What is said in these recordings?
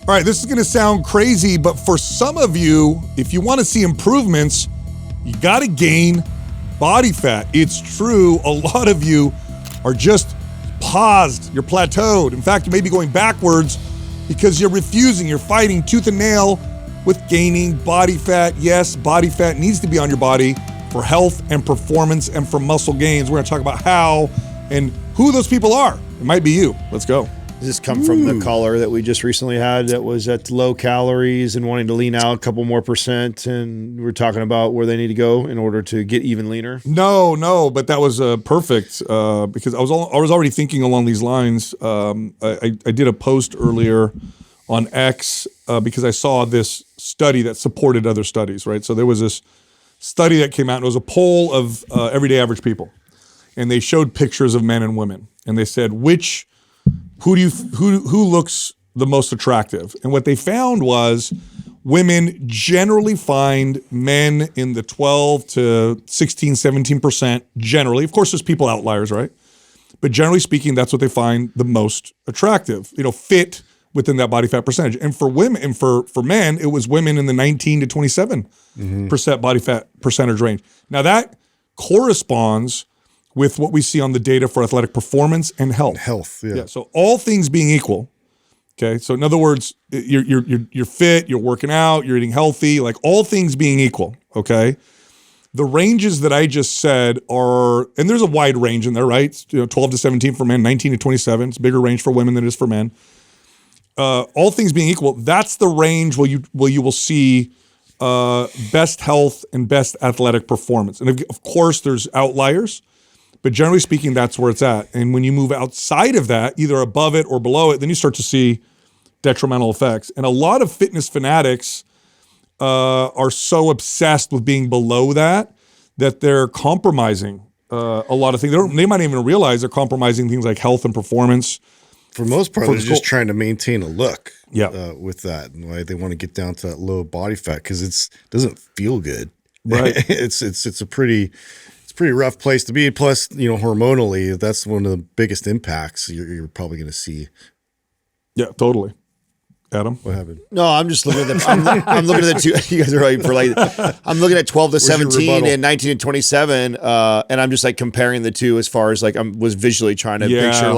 All right, this is gonna sound crazy, but for some of you, if you wanna see improvements, you gotta gain body fat. It's true, a lot of you are just paused, you're plateaued. In fact, you may be going backwards because you're refusing, you're fighting tooth and nail with gaining body fat. Yes, body fat needs to be on your body for health and performance and for muscle gains. We're gonna talk about how and who those people are. It might be you. Let's go. Does this come from the caller that we just recently had that was at low calories and wanting to lean out a couple more percent, and we're talking about where they need to go in order to get even leaner? No, but that was perfect because I was already thinking along these lines. I did a post earlier on X because I saw this study that supported other studies, right? So there was this study that came out, and it was a poll of everyday average people, and they showed pictures of men and women, and they said who looks the most attractive? And what they found was women generally find men in the 12 to 16, 17% generally. Of course, there's people outliers, right? But generally speaking, that's what they find the most attractive, fit within that body fat percentage. And for women and for men, it was women in the 19 to 27% body fat percentage range. Now that corresponds with what we see on the data for athletic performance and health. Yeah. So all things being equal, okay. So in other words, you're fit, you're working out, you're eating healthy, like all things being equal, okay. The ranges that I just said are, and there's a wide range in there, right? 12 to 17 for men, 19 to 27. It's a bigger range for women than it is for men. All things being equal, that's the range where you will see best health and best athletic performance. And of course, there's outliers. But generally speaking, that's where it's at. And when you move outside of that, either above it or below it, then you start to see detrimental effects. And a lot of fitness fanatics are so obsessed with being below that they're compromising a lot of things. They might even realize they're compromising things like health and performance. For most part, they're just trying to maintain a look with that. And why they want to get down to that low body fat because it doesn't feel good. Right. It's a pretty rough place to be. Plus, hormonally, that's one of the biggest impacts you're probably going to see. Yeah, totally. Adam, what happened? No, I'm just looking at I'm looking at the two. You guys are right for I'm looking at 12 to 17 and 19 to 27, and I'm just comparing the two as far as I was visually trying to picture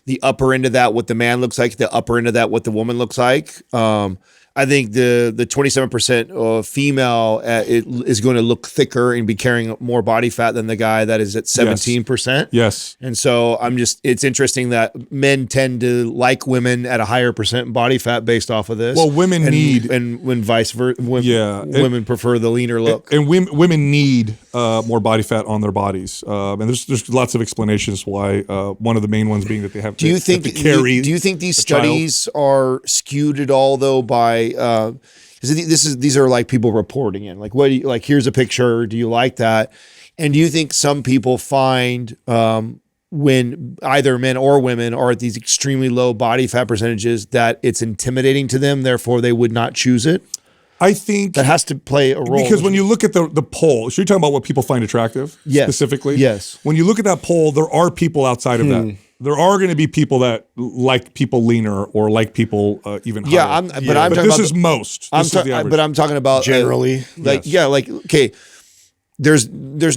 the upper end of that what the man looks like, the upper end of that what the woman looks like. I think the 27% female is going to look thicker and be carrying more body fat than the guy that is at 17%. Yes. And so it's interesting that men tend to like women at a higher percent body fat based off of this. Well, women need, and when vice versa, women prefer the leaner look. And women need more body fat on their bodies. And there's lots of explanations why. One of the main ones being that they have to carry. Do you think these studies are skewed at all though by these are people reporting in what do you here's a picture, do you like that? And do you think some people find when either men or women are at these extremely low body fat percentages that it's intimidating to them, therefore they would not choose it? I think that has to play a role because when you look at the poll, so you're talking about what people find attractive specifically? Yes. When you look at that poll, there are people outside of that. There are going to be people that like people leaner or like people even higher. Yeah, but this is most. But I'm talking about generally. Okay. There's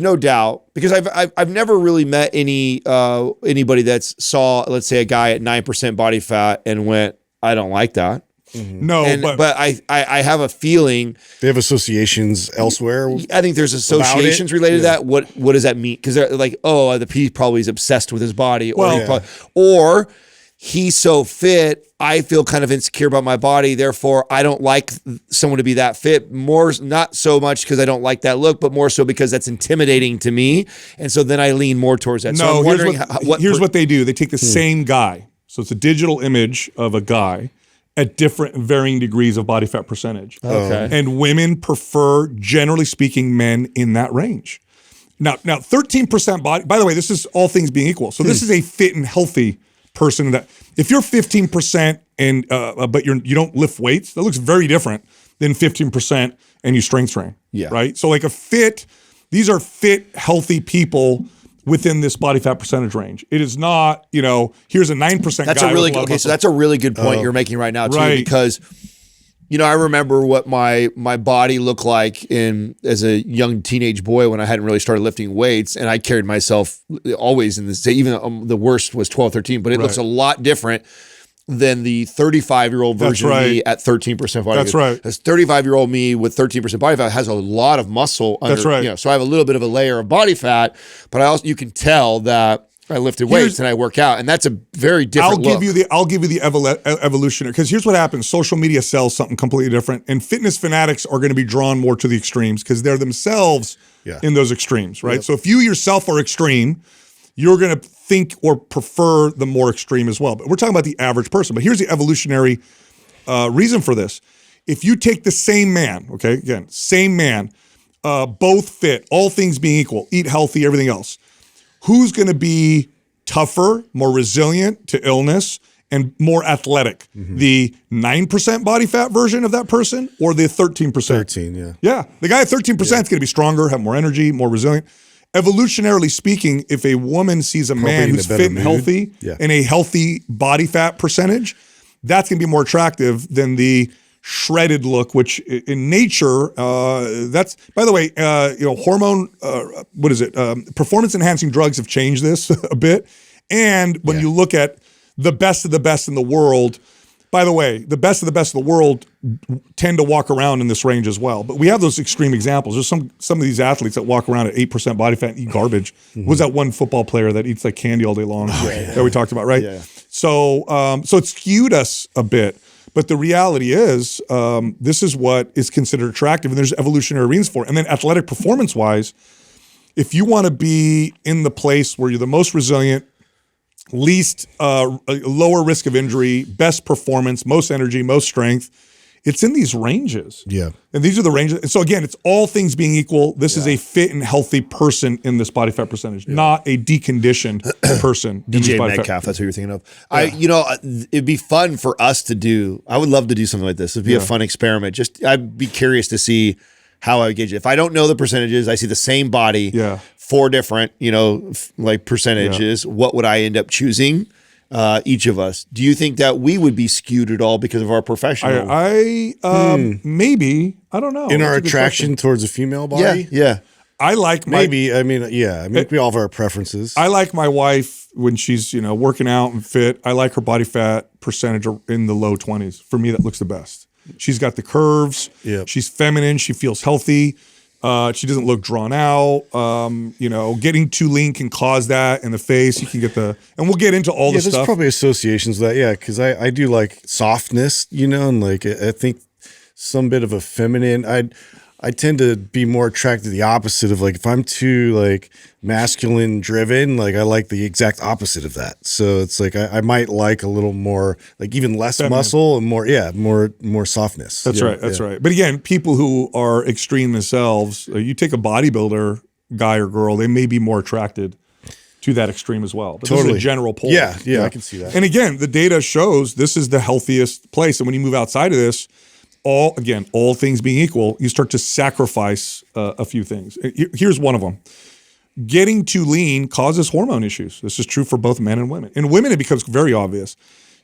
no doubt because I've never really met anybody that's saw, let's say, a guy at 9% body fat and went, I don't like that. Mm-hmm. No, but I have a feeling they have associations elsewhere. I think there's associations related to that. What does that mean? Because they're he probably is obsessed with his body, or he's so fit. I feel kind of insecure about my body, therefore I don't like someone to be that fit. Not so much because I don't like that look, but more so because that's intimidating to me, and so then I lean more towards that. No, so here's what they do. They take the same guy, so it's a digital image of a guy at different varying degrees of body fat percentage. Okay. And women prefer, generally speaking, men in that range. Now 13% body, by the way, this is all things being equal. So this is a fit and healthy person that if you're 15% and but you don't lift weights, that looks very different than 15% and you strength train. Yeah. Right? So these are fit, healthy people within this body fat percentage range. It is not, here's a 9% That's guy. a really good, so that's a really good point you're making right now too, because I remember what my body looked like as a young teenage boy when I hadn't really started lifting weights, and I carried myself always in this, even the worst was 12, 13, but it looks a lot different than the 35-year-old version of me at 13% body fat. That's right. This 35-year-old me with 13% body fat has a lot of muscle under, that's right. So I have a little bit of a layer of body fat, but you can tell that I lifted weights and I work out, and that's a very different look. I'll give you the evolutionary, because here's what happens. Social media sells something completely different, and fitness fanatics are going to be drawn more to the extremes because they're themselves in those extremes, right? Yep. So if you yourself are extreme, you're going to think or prefer the more extreme as well. But we're talking about the average person. But here's the evolutionary reason for this. If you take the same man, same man, both fit, all things being equal, eat healthy, everything else, who's going to be tougher, more resilient to illness, and more athletic? The 9% body fat version of that person or the 13%? 13, yeah. Yeah, the guy at 13% is going to be stronger, have more energy, more resilient. Evolutionarily speaking, if a woman sees a man who's fit and healthy and a healthy body fat percentage, that's going to be more attractive than the shredded look, which in nature, that's, by the way, hormone, performance enhancing drugs have changed this a bit. And when you look at the best of the best in the world, by the way, the best of the best in the world tend to walk around in this range as well. But we have those extreme examples. There's some of these athletes that walk around at 8% body fat and eat garbage. Was that one football player that eats like candy all day long that we talked about, right? Yeah. So it skewed us a bit. But the reality is, this is what is considered attractive, and there's evolutionary reasons for it. And then athletic performance-wise, if you want to be in the place where you're the most resilient, least lower risk of injury, best performance, most energy, most strength, it's in these ranges. Yeah. And these are the ranges. And so again, it's all things being equal. This is a fit and healthy person in this body fat percentage, not a deconditioned person. DJ Metcalf, that's what you're thinking of. It'd be fun for us to do. I would love to do something like this. It'd be a fun experiment. I'd be curious to see how I gauge it. If I don't know the percentages, I see the same body, 4 different, percentages. What would I end up choosing? Each of us. Do you think that we would be skewed at all because of our professional? Maybe. I don't know. In our attraction towards a female body? Yeah. I like we all have our preferences. I like my wife when she's, working out and fit. I like her body fat percentage in the low 20s. For me, that looks the best. She's got the curves. Yep. She's feminine. She feels healthy. She doesn't look drawn out. Getting too lean can cause that in the face. You can get and we'll get into all the stuff. There's probably associations with that. Yeah, because I do like softness, and I think some bit of a feminine. I tend to be more attracted to the opposite of if I'm too masculine driven, I like the exact opposite of that. So it's I might like a little more even less feminine muscle and more softness. That's right. That's right. But again, people who are extreme themselves, you take a bodybuilder guy or girl, they may be more attracted to that extreme as well. But this is a general poll. Yeah, I can see that. And again, the data shows this is the healthiest place. And when you move outside of this, all things being equal, you start to sacrifice a few things. Here's one of them. Getting too lean causes hormone issues. This is true for both men and women. In women, it becomes very obvious.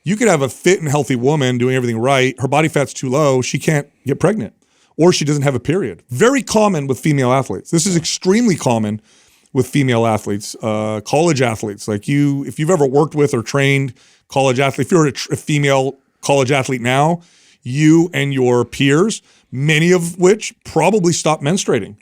You could have a fit and healthy woman doing everything right. Her body fat's too low. She can't get pregnant, or she doesn't have a period. Very common with female athletes. This is extremely common with female athletes, college athletes. If you've ever worked with or trained college athletes, if you're a female college athlete now, you and your peers, many of which probably stop menstruating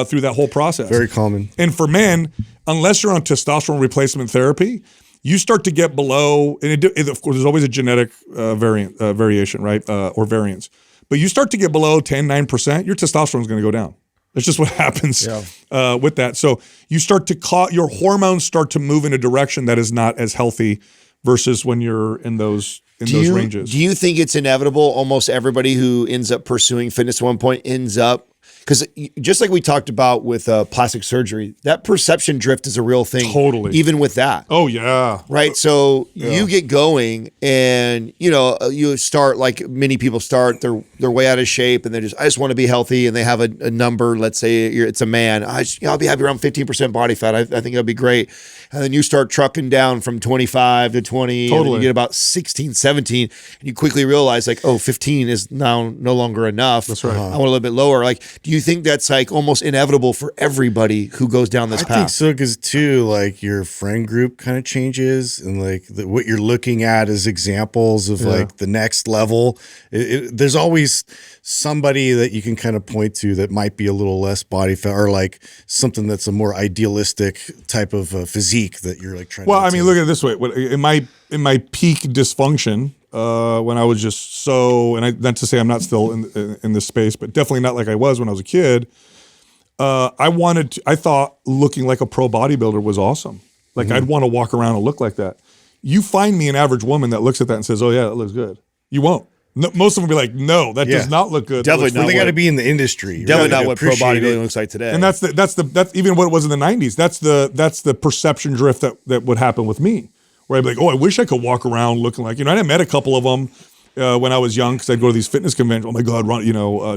through that whole process. Very common. And for men, unless you're on testosterone replacement therapy, you start to get below, and of course, there's always a genetic variation, right, or variance. But you start to get below 10, 9%, your testosterone is going to go down. That's just what happens with that. So you start to your hormones start to move in a direction that is not as healthy versus when you're in those ranges. Do you think it's inevitable? Almost everybody who ends up pursuing fitness at one point ends up because just like we talked about with plastic surgery, that perception drift is a real thing. Totally. Even with that. Oh yeah. Right. So you get going and, you start like many people start, they're way out of shape and I just want to be healthy. And they have a number, let's say it's a man. I'll be happy around 15% body fat. I think that'd be great. And then you start trucking down from 25 to 20, and then you get about 16, 17, and you quickly realize like, 15 is now no longer enough. That's right. I want a little bit lower. Like, do you think that's like almost inevitable for everybody who goes down this path? I think so, because too, like your friend group kind of changes, and like what you're looking at as examples of like the next level. There's always somebody that you can kind of point to that might be a little less body fat, or like something that's a more idealistic type of physique that you're like trying to I mean, look at it this way. In my peak dysfunction, when I was just not to say I'm not still in this space, but definitely not like I was when I was a kid. I thought looking like a pro bodybuilder was awesome. Like I'd want to walk around and look like that. You find me an average woman that looks at that and says, "Oh yeah, that looks good." You won't. No, most of them will be like, "No, that does not look good." Definitely not. They got to be in the industry. Definitely not what pro bodybuilding looks like today. And that's even what it was in the 90s. That's the perception drift that would happen with me, where I'd be like, "Oh, I wish I could walk around looking like," I met a couple of them when I was young, because I'd go to these fitness conventions. Oh my God,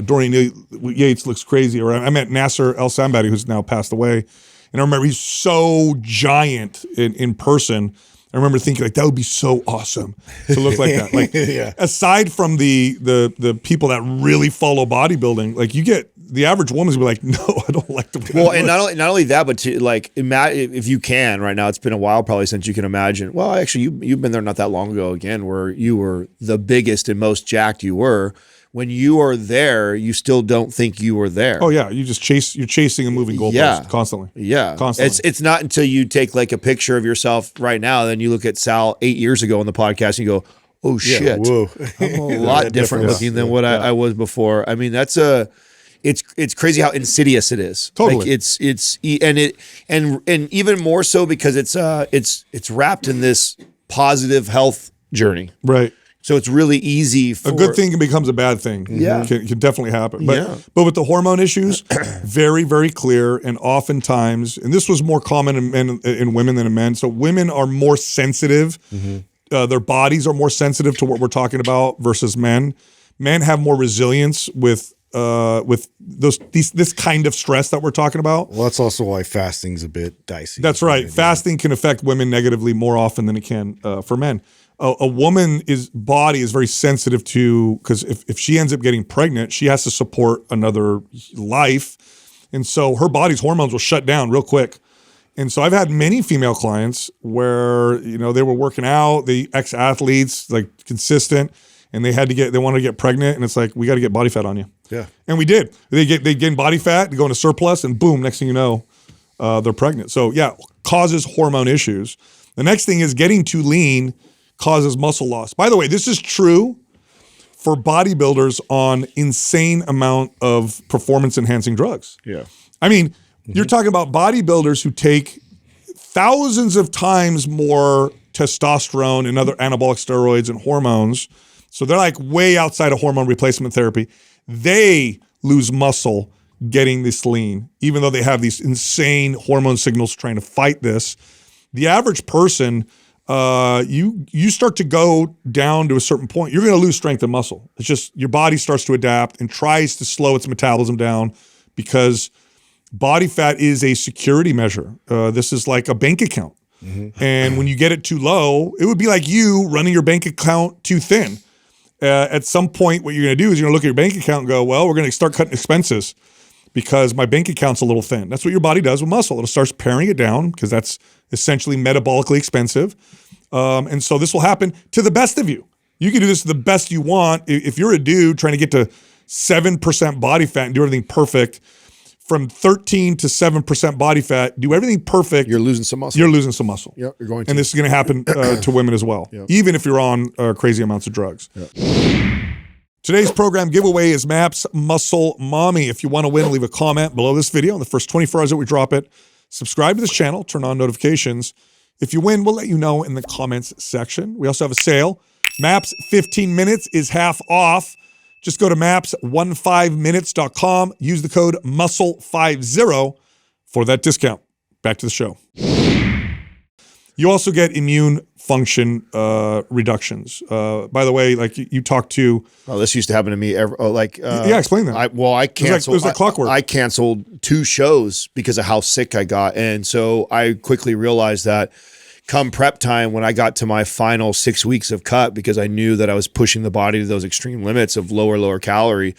Dorian Yates looks crazy. Or I met Nasser El Sambadi, who's now passed away, and I remember he's so giant in person. I remember thinking like that would be so awesome to look like that. Like aside from the people that really follow bodybuilding, like you get the average woman's be like, no, I don't like the way Well, and not only that, but to like imagine if you can right now, it's been a while probably since you can imagine. Well, actually, you've been there not that long ago again, where you were the biggest and most jacked you were. When you are there, you still don't think you were there. Oh yeah, you're chasing a moving goalpost constantly. Yeah, constantly. It's not until you take like a picture of yourself right now, then you look at Sal 8 years ago on the podcast and you go, "Oh shit, whoa. I'm a lot different looking than what I was before." I mean, it's crazy how insidious it is. Totally, like and even more so because it's wrapped in this positive health journey, right? So it's really easy for a good thing becomes a bad thing. Yeah. Can definitely happen. But with the hormone issues, very, very clear. And oftentimes, and this was more common in women than in men. So women are more sensitive. Their bodies are more sensitive to what we're talking about versus men. Men have more resilience with this kind of stress that we're talking about. Well, that's also why fasting's a bit dicey. That's right. Fasting can affect women negatively more often than it can for men. A woman's body is very sensitive to, because if she ends up getting pregnant, she has to support another life. And so her body's hormones will shut down real quick. And so I've had many female clients where, they were working out, the ex-athletes, like consistent, and they wanted to get pregnant. And it's like, we got to get body fat on you. Yeah. And we did. They gain body fat, they go into surplus, and boom, next thing you know, they're pregnant. So yeah, causes hormone issues. The next thing is getting too lean causes muscle loss. By the way, this is true for bodybuilders on insane amount of performance enhancing drugs. Yeah. I mean, you're talking about bodybuilders who take thousands of times more testosterone and other anabolic steroids and hormones. So they're like way outside of hormone replacement therapy. They lose muscle getting this lean, even though they have these insane hormone signals trying to fight this. The average person, you start to go down to a certain point, you're going to lose strength and muscle. It's just your body starts to adapt and tries to slow its metabolism down, because body fat is a security measure. This is like a bank account. And when you get it too low, it would be like you running your bank account too thin. At some point, what you're going to do is you're going to look at your bank account and go, well, we're going to start cutting expenses because my bank account's a little thin. That's what your body does with muscle. It starts paring it down because that's essentially metabolically expensive. And so this will happen to the best of you. You can do this to the best you want. If you're a dude trying to get to 7% body fat and do everything perfect, from 13 to 7% body fat, do everything perfect. You're losing some muscle. You're losing some muscle. Yep, you're going to. And this is going to happen to women as well, even if you're on crazy amounts of drugs. Today's program giveaway is MAPS Muscle Mommy. If you want to win, leave a comment below this video in the first 24 hours that we drop it. Subscribe to this channel, turn on notifications. If you win, we'll let you know in the comments section. We also have a sale. MAPS 15 minutes is half off. Just go to maps15minutes.com. Use the code MUSCLE50 for that discount. Back to the show. You also get immune function reductions. By the way, like you talked to. Oh, this used to happen to me. Yeah, explain that. I canceled. It was like clockwork. I canceled 2 shows because of how sick I got, and so I quickly realized that come prep time, when I got to my final 6 weeks of cut, because I knew that I was pushing the body to those extreme limits of lower calorie,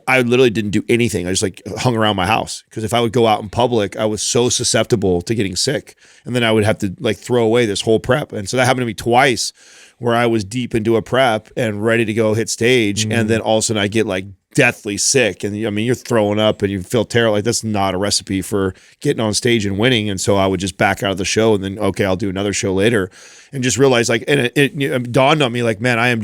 I literally didn't do anything. I just like hung around my house, because if I would go out in public, I was so susceptible to getting sick, and then I would have to like throw away this whole prep. And so that happened to me twice, where I was deep into a prep and ready to go hit stage, and then all of a sudden I get like deathly sick, and I mean, you're throwing up and you feel terrible. Like, that's not a recipe for getting on stage and winning. And so I would just back out of the show, and then, okay, I'll do another show later, and just realize, like, and it dawned on me, like, man, I'm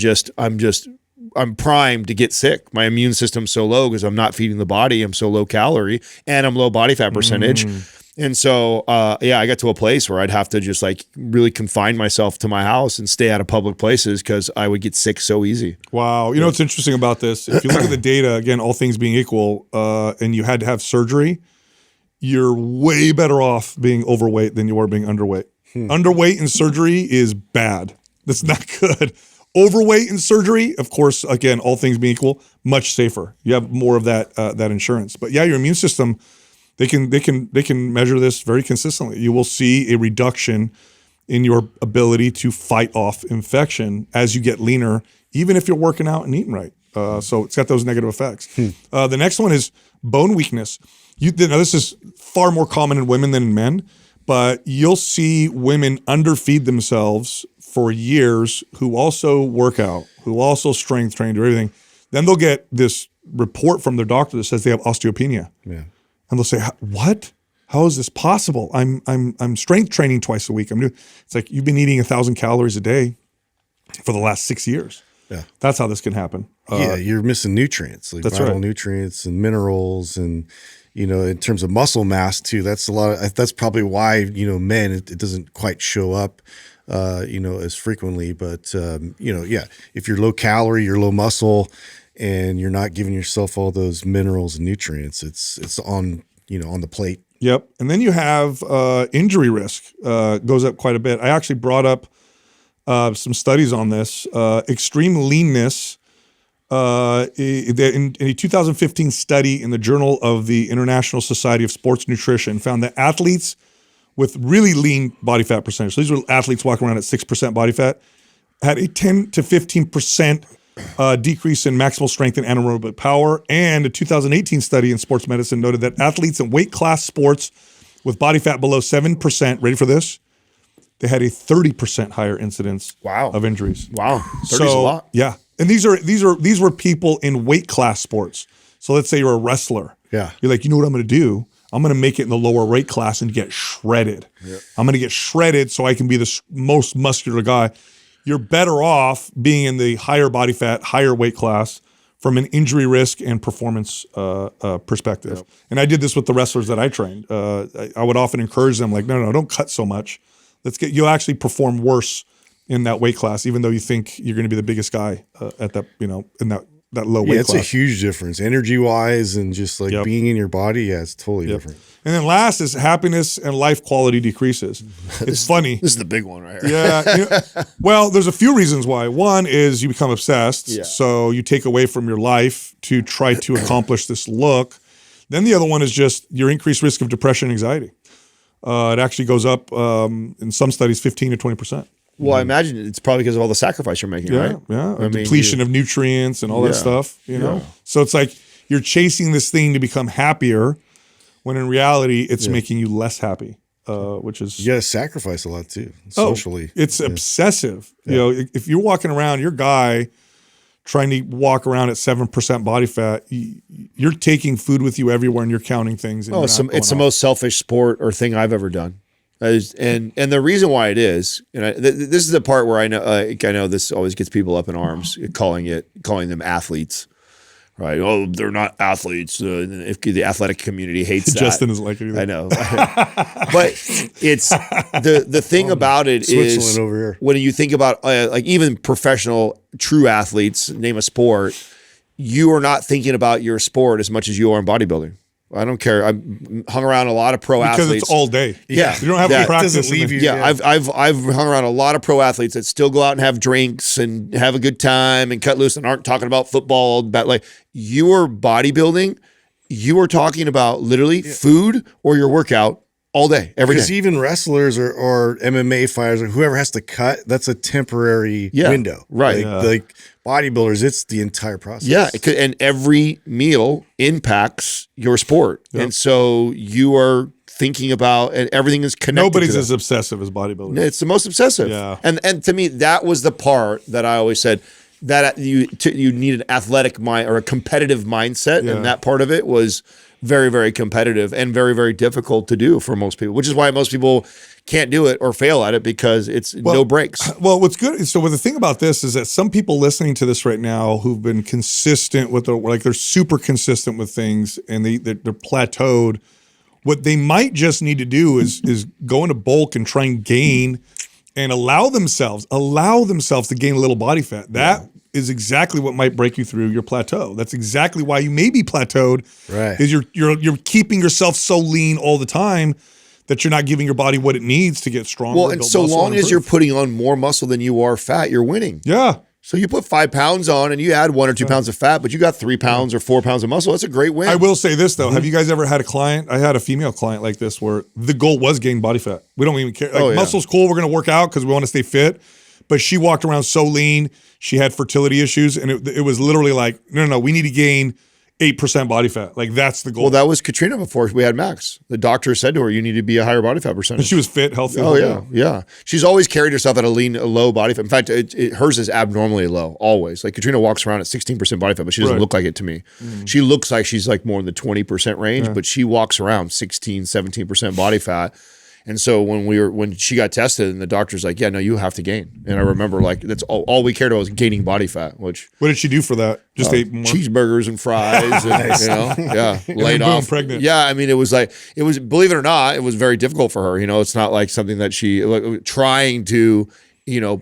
primed to get sick. My immune system's so low because I'm not feeding the body. I'm so low calorie, and I'm low body fat percentage. And so, I got to a place where I'd have to just like really confine myself to my house and stay out of public places, because I would get sick so easy. Wow. You know what's interesting about this? If you look at the data, again, all things being equal, and you had to have surgery, you're way better off being overweight than you are being underweight. Underweight in surgery is bad. That's not good. Overweight in surgery, of course, again, all things being equal, much safer. You have more of that insurance. But yeah, your immune system, they can measure this very consistently. You will see a reduction in your ability to fight off infection as you get leaner, even if you're working out and eating right. So it's got those negative effects. The next one is bone weakness. Now, this is far more common in women than in men, but you'll see women underfeed themselves for years who also work out, who also strength train, do everything. Then they'll get this report from their doctor that says they have osteopenia. Yeah. And they'll say, "What? How is this possible? I'm strength training twice a week. It's like, you've been eating 1,000 calories a day for the last 6 years." Yeah, that's how this can happen. You're missing nutrients, like vital nutrients and minerals, and in terms of muscle mass too. That's a lot. That's probably why men it doesn't quite show up, as frequently. But if you're low calorie, you're low muscle, and you're not giving yourself all those minerals and nutrients, it's on on the plate. Yep. And then you have injury risk goes up quite a bit. I actually brought up some studies on this. Extreme leanness, in a 2015 study in the Journal of the International Society of Sports Nutrition, found that athletes with really lean body fat percentage, so these were athletes walking around at 6% body fat, had a 10 to 15% decrease in maximal strength and anaerobic power. And a 2018 study in sports medicine noted that athletes in weight class sports with body fat below 7%, ready for this? They had a 30% higher incidence of injuries. Wow, 30's a lot. Yeah, and these were people in weight class sports. So let's say you're a wrestler. Yeah, you're like, you know what I'm going to do? I'm going to make it in the lower weight class and get shredded. Yep. I'm going to get shredded so I can be the most muscular guy. You're better off being in the higher body fat, higher weight class from an injury risk and performance perspective. Yep. And I did this with the wrestlers that I trained. I would often encourage them, like, no, don't cut so much. You'll actually perform worse in that weight class, even though you think you're going to be the biggest guy at that, in that low weight class. It's a huge difference, energy-wise, and just like being in your body. Yeah, it's totally different. And then last is happiness and life quality decreases. It's funny. This is the big one right here. Yeah. Well, there's a few reasons why. One is you become obsessed, so you take away from your life to try to accomplish this look. Then the other one is just your increased risk of depression and anxiety. It actually goes up in some studies 15 to 20%. Well, I imagine it's probably because of all the sacrifice you're making, right? Yeah, depletion of nutrients and all that stuff, So it's like you're chasing this thing to become happier, when in reality it's making you less happy, which is... You got to sacrifice a lot too, socially. It's obsessive. If you're walking around, your guy trying to walk around at 7% body fat, you're taking food with you everywhere and you're counting things. And it's the most selfish sport or thing I've ever done. And the reason why it is, this is the part where I know this always gets people up in arms, calling them athletes, right? Oh, they're not athletes. If the athletic community hates that. Justin is like it either. I know, but it's the thing about it is over here. When you think about like even professional true athletes, name a sport, you are not thinking about your sport as much as you are in bodybuilding. I don't care. I've hung around a lot of pro athletes. Because it's all day. Yeah. You don't have to practice. Doesn't leave you. Yeah, I've hung around a lot of pro athletes that still go out and have drinks and have a good time and cut loose and aren't talking about football. But like you are bodybuilding, you are talking about literally food or your workout all day, every day. Because even wrestlers or MMA fighters or whoever has to cut, that's a temporary window. Right. Like bodybuilders, it's the entire process. Yeah, and every meal impacts your sport. Yep. And so you are thinking about, and everything is connected. Nobody's as obsessive as bodybuilders. It's the most obsessive. Yeah. And to me, that was the part that I always said that you need an athletic mind or a competitive mindset. And that part of it was very, very competitive and very, very difficult to do for most people, which is why most people can't do it or fail at it because it's no breaks. Well, what's good is, the thing about this is that some people listening to this right now who've been consistent with they're super consistent with things and they're plateaued. What they might just need to do is go into bulk and try and gain and allow themselves to gain a little body fat. That is exactly what might break you through your plateau. That's exactly why you may be plateaued. Right. Is you're keeping yourself so lean all the time that you're not giving your body what it needs to get stronger. Well, and so long as you're putting on more muscle than you are fat, you're winning. Yeah. So you put 5 pounds on and you add 1 or 2 pounds of fat, but you got 3 pounds or 4 pounds of muscle. That's a great win. I will say this though. Have you guys ever had a client? I had a female client like this where the goal was gain body fat. We don't even care. Like, muscle's cool. We're going to work out because we want to stay fit. But she walked around so lean. She had fertility issues. And it was literally like, no, we need to gain 8% body fat. Like that's the goal. Well, that was Katrina before we had Max. The doctor said to her, you need to be a higher body fat percentage. And she was fit, healthy. Oh, yeah. She's always carried herself at a low body fat. In fact, hers is abnormally low, always. Like Katrina walks around at 16% body fat, but she doesn't look like it to me. She looks like she's like more in the 20% range, but she walks around 16, 17% body fat. And so when she got tested and the doctor's like, yeah, no, you have to gain. And I remember like that's all we cared about was gaining body fat, which. What did she do for that? Just ate more? Cheeseburgers and fries and, laid off. Pregnant. Yeah. I mean, it was, believe it or not, it was very difficult for her. It's not like something that she trying to,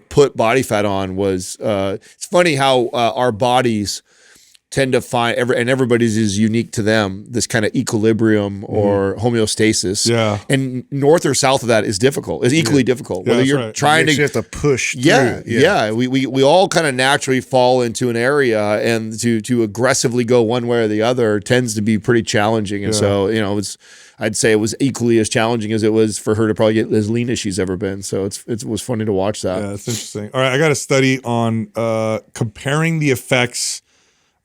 put body fat on was, it's funny how our bodies tend to find and everybody's is unique to them, this kind of equilibrium or homeostasis. Yeah. And north or south of that is difficult, is equally difficult. Whether you're trying to, you have to push through. Yeah. We all kind of naturally fall into an area, and to aggressively go one way or the other tends to be pretty challenging. And so, I'd say it was equally as challenging as it was for her to probably get as lean as she's ever been. So it was funny to watch that. Yeah, it's interesting. All right. I got a study on comparing the effects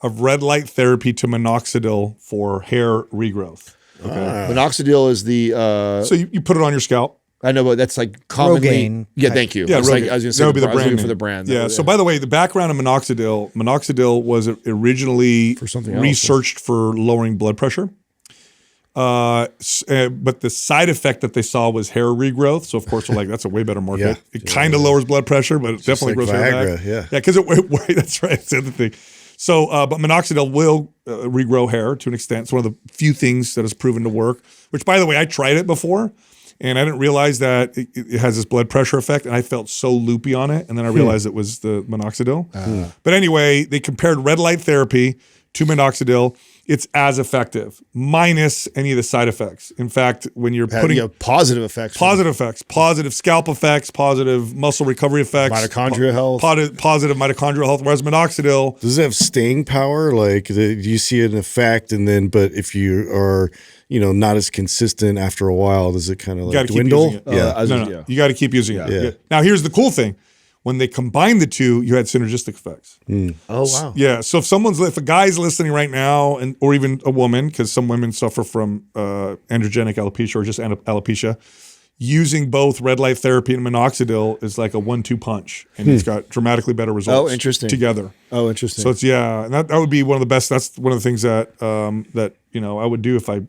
of red light therapy to minoxidil for hair regrowth. Okay. Minoxidil is the so you put it on your scalp. I know, but that's like commonly. Rogaine. Yeah, thank you. Yeah, I was going to say that would be the I was looking brand for the name. brand. Yeah. So by the way, the background of minoxidil was originally For something else, researched for lowering blood pressure. But the side effect that they saw was hair regrowth. So of course we're like, that's a way better market. It kind of lowers blood pressure, but it definitely grows hair Viagra, back. yeah. Yeah, because that's right. That's the other thing. So, but minoxidil will regrow hair to an extent. It's one of the few things that has proven to work, which by the way, I tried it before and I didn't realize that it has this blood pressure effect and I felt so loopy on it. And then I realized it was the minoxidil. But anyway, they compared red light therapy to minoxidil. It's as effective, minus any of the side effects. In fact, when you're putting positive effects, positive scalp effects, positive muscle recovery effects, mitochondrial health, positive mitochondrial health. Whereas minoxidil, does it have staying power? Like, do you see an effect, and then, but if you are, not as consistent after a while, does it kind of like dwindle? No, you got to keep using it. Yeah. Now, here's the cool thing. When they combined the two, you had synergistic effects. Oh, wow. Yeah. So if a guy's listening right now, or even a woman, because some women suffer from androgenic alopecia or just alopecia, using both red light therapy and minoxidil is like a 1-2 punch, and it's got dramatically better results. Oh, interesting. Together. Oh, interesting. So and that would be one of the best. That's one of the things that I would do if I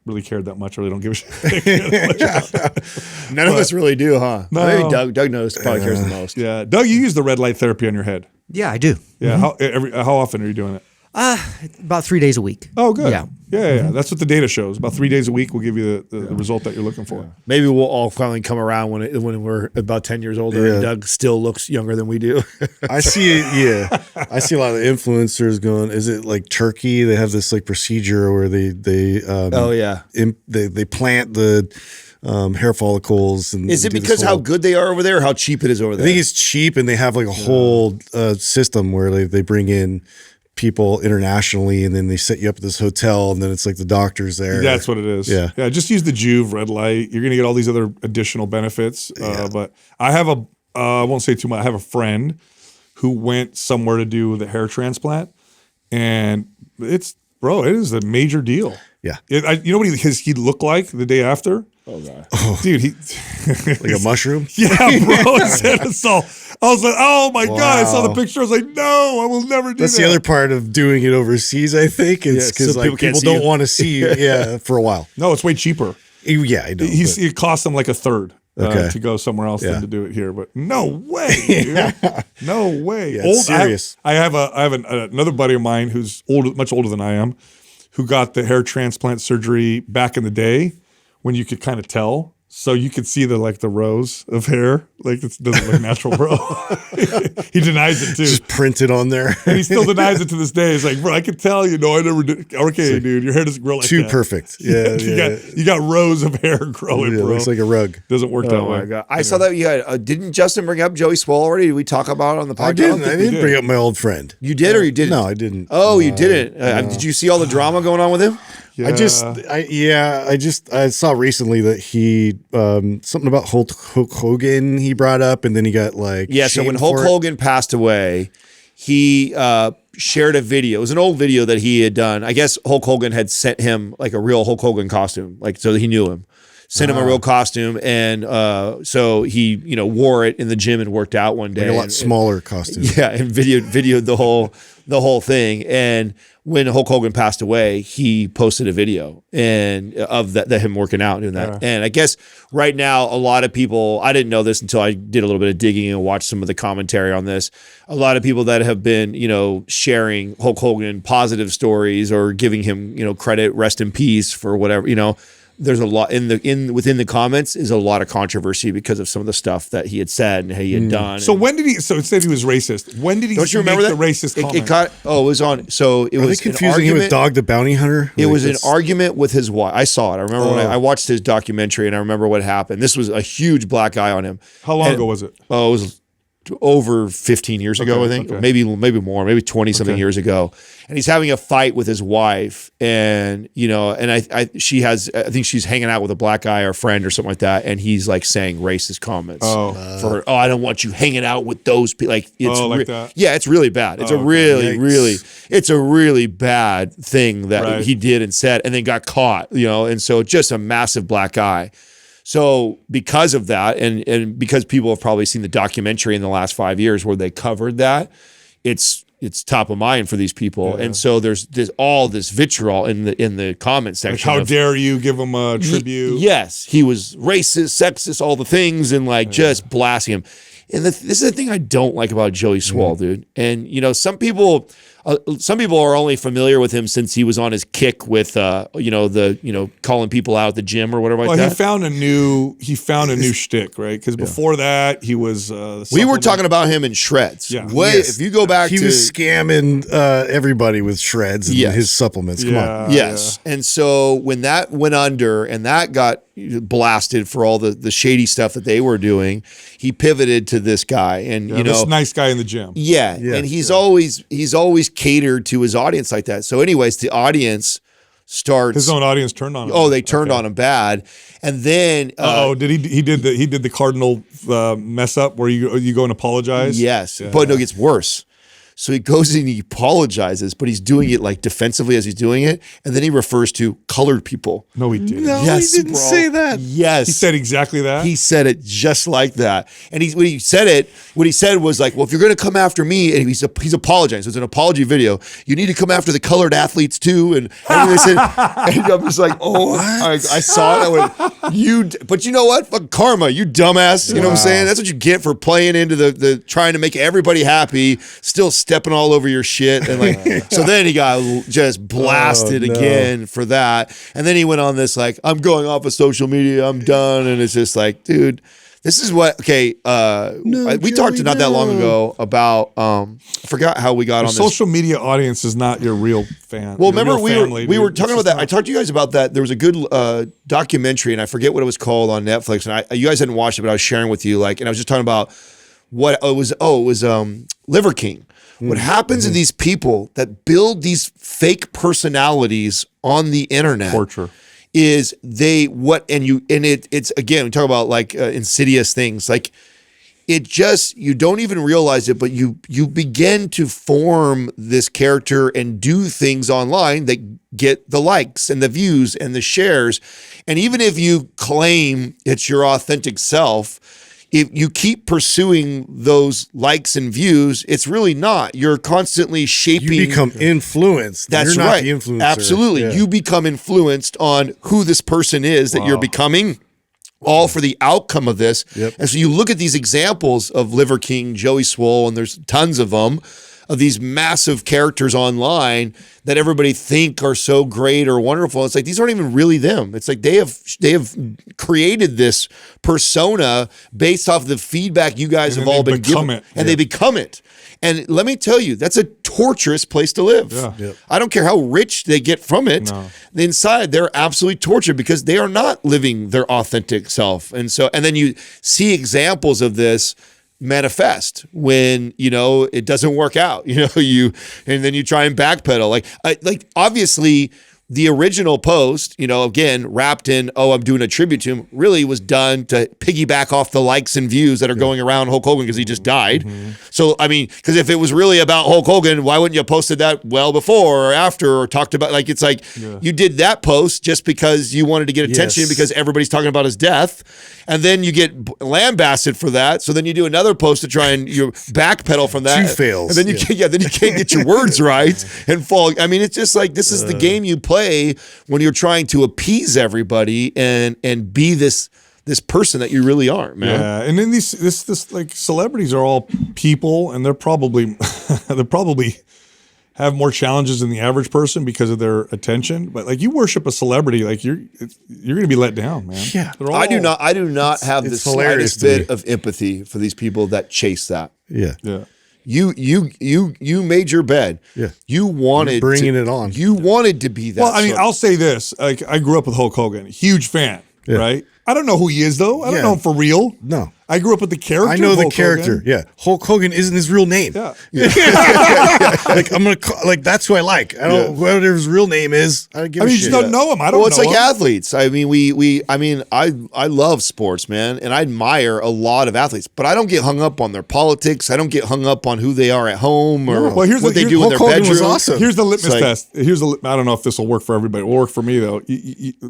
really cared that much. I really don't give a shit. None of us really do, huh? No. Maybe Doug knows, probably cares the most. Yeah. Doug, you use the red light therapy on your head. Yeah, I do. Yeah. How often are you doing it? About 3 days a week. Oh, good. Yeah. Yeah. That's what the data shows. About 3 days a week will give you the result that you're looking for. Maybe we'll all finally come around when we're about 10 years older and Doug still looks younger than we do. I see it. I see a lot of influencers going, is it like Turkey? They have this like procedure where they they plant the hair follicles. And is it because how good they are over there or how cheap it is over there? I think it's cheap, and they have like a whole system where they bring in people internationally, and then they set you up at this hotel, and then it's like the doctors there. That's what it is. Yeah. Just use the Juve red light. You're gonna get all these other additional benefits. But I have I won't say too much. I have a friend who went somewhere to do the hair transplant, and it is a major deal. Yeah. You know what he looked like the day after? Oh god, dude, he like a mushroom. Yeah, bro. So I was like, oh my god! I saw the picture. I was like, no, I will never do That's that. the other part of doing it overseas. I think it's because so like people don't want to see you. Yeah, for a while. No, it's way cheaper. Yeah, I know. It costs them like a third to go somewhere else than to do it here. But no way, dude. No way. Yeah, it's serious. I have another buddy of mine who's much older than I am, who got the hair transplant surgery back in the day when you could kind of tell. So you could see the rows of hair. Like it doesn't look natural, bro. He denies it too. Just printed on there. And he still denies it to this day. He's like, bro, I can tell, I never did. Okay, dude, your hair doesn't grow like too that. perfect. Yeah, you got rows of hair growing, bro. It looks like a rug. Doesn't work that way. My God. I saw that you had, didn't Justin bring up Joey Swoll already? Did we talk about it on the podcast? I didn't bring up my old friend. You did or you didn't? No, I didn't. Oh, you didn't? Did you see all the drama going on with him? Yeah. I saw recently that he something about Hulk Hogan he brought up, and then he got like so when Hulk Hogan passed away, he shared a video. It was an old video that he had done. I guess Hulk Hogan had sent him like a real Hulk Hogan costume, like so that he knew him. Sent him a real costume, and so he wore it in the gym and worked out one day. Like a lot smaller costume. Yeah, and videoed the whole thing. And when Hulk Hogan passed away, he posted a video and of that him working out and doing that. Yeah. And I guess right now a lot of people, I didn't know this until I did a little bit of digging and watched some of the commentary on this. A lot of people that have been, sharing Hulk Hogan positive stories or giving him, credit, rest in peace for whatever, there's a lot within the comments is a lot of controversy because of some of the stuff that he had said and he had done. So when did he? So it said he was racist. When did he? Don't you remember make that the racist comment? It was on. So it was confusing him with Dog the Bounty Hunter. It was an argument with his wife. I saw it. I remember when I watched his documentary and I remember what happened. This was a huge black eye on him. How long ago was it? Oh, it was over 15 years ago, I think, maybe more, maybe 20 something years ago. And he's having a fight with his wife, and I think she's hanging out with a black guy or friend or something like that, and he's like saying racist comments for her. Oh, I don't want you hanging out with those people. Like it's that? Yeah, it's really bad. It's it's a really bad thing that he did and said, and then got caught. And so just a massive black eye. So because of that, and because people have probably seen the documentary in the last 5 years where they covered that, it's top of mind for these people. Yeah. And so there's all this vitriol in the comment section. Like, how dare you give him a tribute? Yes, he was racist, sexist, all the things, and just blasting him. And this is the thing I don't like about Joey Swoll, dude. And some people are only familiar with him since he was on his kick with calling people out at the gym or whatever like that. He found a new shtick, right? Because before that he was we were talking about him in shreds. Yeah. If you go back he was scamming everybody with shreds and his supplements. Come on. Yes. Yeah. And so when that went under and that got blasted for all the shady stuff that they were doing, he pivoted to this guy, and this nice guy in the gym. And he's always catered to his audience like that. So anyways, the audience starts, his own audience turned on him. Oh, they turned on him bad. And then did he did the cardinal mess up where you go and apologize? Yes. But no, it gets worse. So he goes and he apologizes, but he's doing it like defensively as he's doing it. And then he refers to colored people. No, he didn't. No, yes, he didn't say that. Yes. He said exactly that? He said it just like that. And what he said was like, well, if you're going to come after me, and he's apologizing. So it's an apology video. You need to come after the colored athletes too. And I said, and I'm just like, I saw it. I went, but you know what? Fuck karma, you dumbass. You know what I'm saying? That's what you get for playing into the trying to make everybody happy, still stepping all over your shit. And like, so then he got just blasted again for that. And then he went on this like, I'm going off of social media. I'm done. And it's just like, dude, this is what, we talked not that long ago about, I forgot how we got on this. Social media audience is not your real fan. Well, remember we were talking about that. I talked to you guys about that. There was a good documentary, and I forget what it was called on Netflix. And you guys hadn't watched it, but I was sharing with you, like, and I was just talking about what it was. Oh, it was Liver King. What happens to these people that build these fake personalities on the internet? Torture. Is it's again, we talk about like insidious things, like it just, you don't even realize it, but you begin to form this character and do things online that get the likes and the views and the shares. And even if you claim it's your authentic self, if you keep pursuing those likes and views, it's really not. You're constantly shaping. You become influenced. That's you're right. Not the influencer. Absolutely. Yeah. You become influenced on who this person is that you're becoming, all for the outcome of this. Yep. And so you look at these examples of Liver King, Joey Swoll, and there's tons of them, of these massive characters online that everybody think are so great or wonderful. It's like, these aren't even really them. It's like they have created this persona based off the feedback you guys have all been given. And they become it. And let me tell you, that's a torturous place to live. Yeah. Yep. I don't care how rich they get from it. No. Inside, they're absolutely tortured because they are not living their authentic self. And then you see examples of this manifest when it doesn't work out, and then you try and backpedal, like obviously the original post, again, wrapped in, I'm doing a tribute to him, really was done to piggyback off the likes and views that are going around Hulk Hogan because he just died. So, I mean, because if it was really about Hulk Hogan, why wouldn't you have posted that well before or after, or talked about, like, it's like you did that post just because you wanted to get attention because everybody's talking about his death. And then you get lambasted for that. So then you do another post to try and backpedal from that. Two fails. And then you can't get your words right and fall. I mean, it's just like, this is the game you play when you're trying to appease everybody and be this person that you really are, man. Yeah, and then this like celebrities are all people, and they're probably have more challenges than the average person because of their attention. But like, you worship a celebrity, like you're going to be let down, man. Yeah, I do not have the slightest bit of empathy for these people that chase that. Yeah. You made your bed. Yeah. You wanted You're bringing it on. You wanted to be that. Well, I mean, I'll say this: like, I grew up with Hulk Hogan, huge fan, right? I don't know who he is though. I don't know him for real. No. I grew up with the character. I know of the Hulk character. Hogan. Yeah. Hulk Hogan isn't his real name. Yeah. Like, I'm gonna like, that's who I like. I don't whatever his real name is. I don't give a shit. You just don't know him. I don't know. Well, it's like him. athletes. I mean, I love sports, man, and I admire a lot of athletes, but I don't get hung up on their politics. I don't get hung up on who they are at home or what they do in their bedroom. Was awesome. Here's the litmus test. I don't know if this will work for everybody. It will work for me though.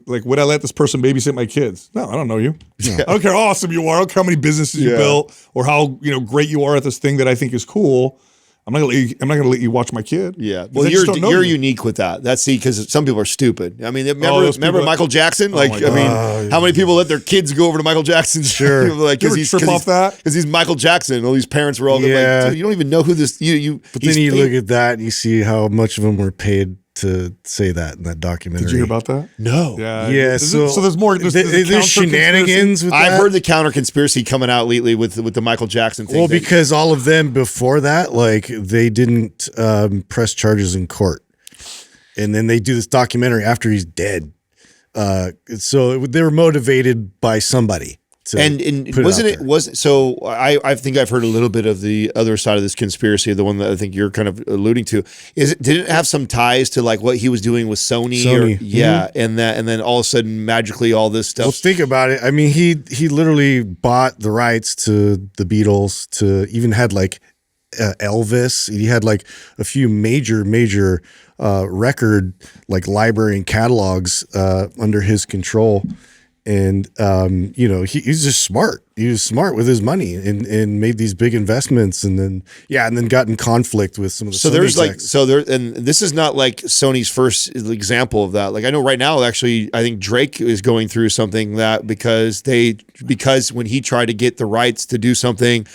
Like, would I let this person babysit my kids? No, I don't know you. No. I don't care how awesome you are. I don't care how many businesses you built or how great you are at this thing that I think is cool. I'm not gonna let you watch my kid. Yeah, well, you're unique with that. That's because some people are stupid. I mean, remember Michael Jackson? Like, how many people let their kids go over to Michael Jackson's? Sure, like because he's Michael Jackson. All these parents were all like, dude, you don't even know who this. But then you look at that and you see how much of them were paid to say that in that documentary. Did you hear about that? No. Yeah. So there's more. There's shenanigans with that. I've heard the counter conspiracy coming out lately with the Michael Jackson thing. Well, because all of them before that, like, they didn't press charges in court, and then they do this documentary after he's dead. So they were motivated by somebody. And I think I've heard a little bit of the other side of this conspiracy, the one that I think you're kind of alluding to. Did it have some ties to like what he was doing with Sony? And then all of a sudden magically all this stuff. Well, think about it. I mean, he literally bought the rights to the Beatles, to even had like Elvis. He had like a few major record like library and catalogs under his control. And, he's just smart. He was smart with his money and made these big investments, and then got in conflict with some of the Sony execs. And this is not like Sony's first example of that. Like, I know right now, actually, I think Drake is going through something that because when he tried to get the rights to do something,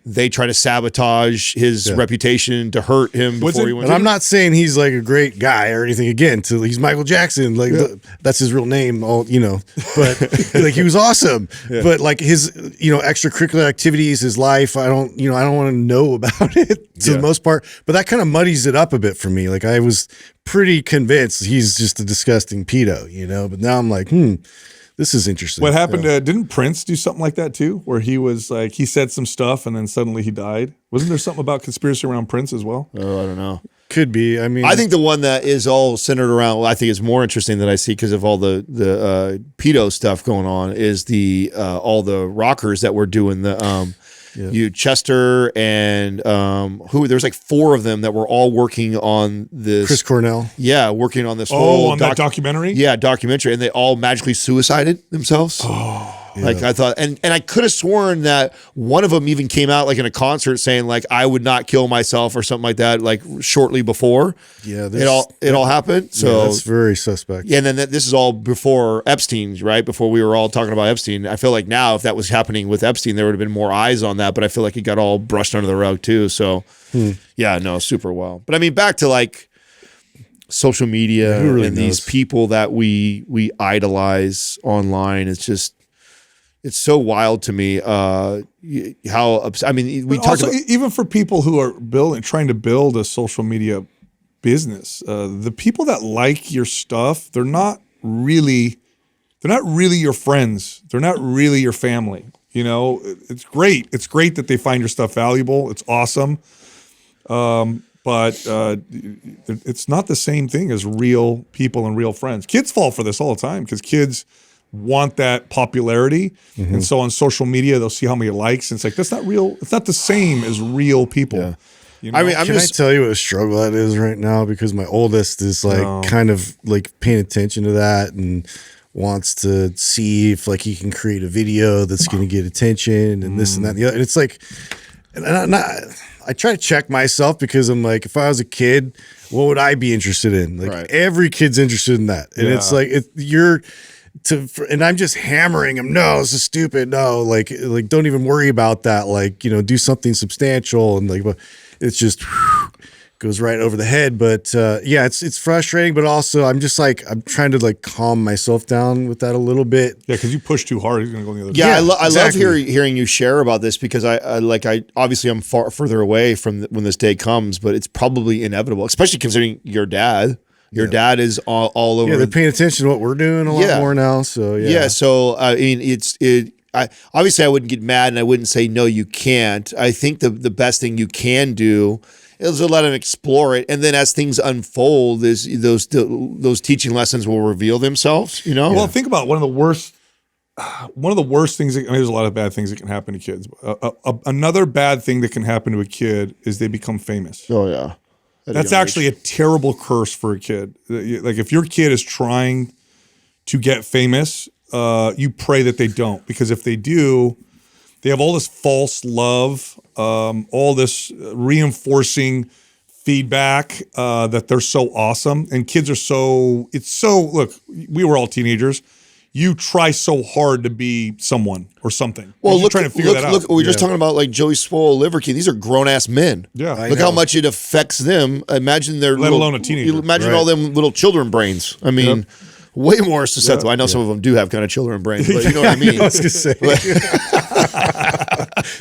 they try to sabotage his reputation to hurt him before he went. And I'm not saying he's like a great guy or anything. Again, he's Michael Jackson, like that's his real name. All but like he was awesome. But like his extracurricular activities, his life, I don't want to know about it to the most part. But that kind of muddies it up a bit for me. Like I was pretty convinced he's just a disgusting pedo, But now I'm like, this is interesting. What happened? Didn't Prince do something like that too, where he was like he said some stuff and then suddenly he died? Wasn't there something about conspiracy around Prince as well? Oh, I don't know. Could be. I mean, I think the one that is all centered around, I think is more interesting that I see because of all the pedo stuff going on is the all the rockers that were doing the Chester and there's like 4 of them that were all working on this. Chris Cornell. Yeah, working on this whole that documentary? Yeah, documentary. And they all magically suicided themselves. Oh. Like I thought, and I could have sworn that one of them even came out like in a concert saying like I would not kill myself or something like that, like shortly before. Yeah, it all happened. So that's very suspect. Yeah, and then this is all before Epstein's, right? Before we were all talking about Epstein. I feel like now if that was happening with Epstein, there would have been more eyes on that. But I feel like it got all brushed under the rug too. So yeah, no, super well. But I mean, back to like social media and these people that we idolize online. It's so wild to me how I mean we talked about even for people who are trying to build a social media business, the people that like your stuff, they're not really your friends. They're not really your family. It's great. It's great that they find your stuff valuable. It's awesome. But it's not the same thing as real people and real friends. Kids fall for this all the time because kids want that popularity. And so on social media, they'll see how many likes. And it's like, that's not real. It's not the same as real people. Yeah. I mean, Can I tell you what a struggle that is right now? Because my oldest is like kind of like paying attention to that and wants to see if like he can create a video that's going to get attention and this and that and the other. And it's like, and I try to check myself because I'm like, if I was a kid, what would I be interested in? Like every kid's interested in that. And it's like, and I'm just hammering him. No, this is stupid. No, like don't even worry about that. Like, do something substantial. And like, it's just goes right over the head. But it's frustrating. But also, I'm just like I'm trying to like calm myself down with that a little bit. Yeah, because you push too hard, he's gonna go on the other. Yeah, I love hearing you share about this because I obviously I'm far further away from when this day comes, but it's probably inevitable, especially considering your dad. Your dad is all over. Yeah, they're paying attention to what we're doing a lot more now. So yeah. So I mean, obviously I wouldn't get mad and I wouldn't say no, you can't. I think the best thing you can do is to let him explore it, and then as things unfold, those teaching lessons will reveal themselves. Well, think about one of the worst things. There's a lot of bad things that can happen to kids. Another bad thing that can happen to a kid is they become famous. Oh yeah. That's actually a terrible curse for a kid. Like if your kid is trying to get famous, you pray that they don't, because if they do, they have all this false love, all this reinforcing feedback that they're so awesome. And kids are look, we were all teenagers. You try so hard to be someone or something. Well, you're trying to figure that out. Look, we were just talking about like Joey Swoll, Liver King. These are grown ass men. Yeah, look how much it affects them. Imagine their let alone a teenager. Imagine all them little children brains. I mean, way more susceptible. I know some of them do have kind of children brains, but you know what I mean. I was gonna say.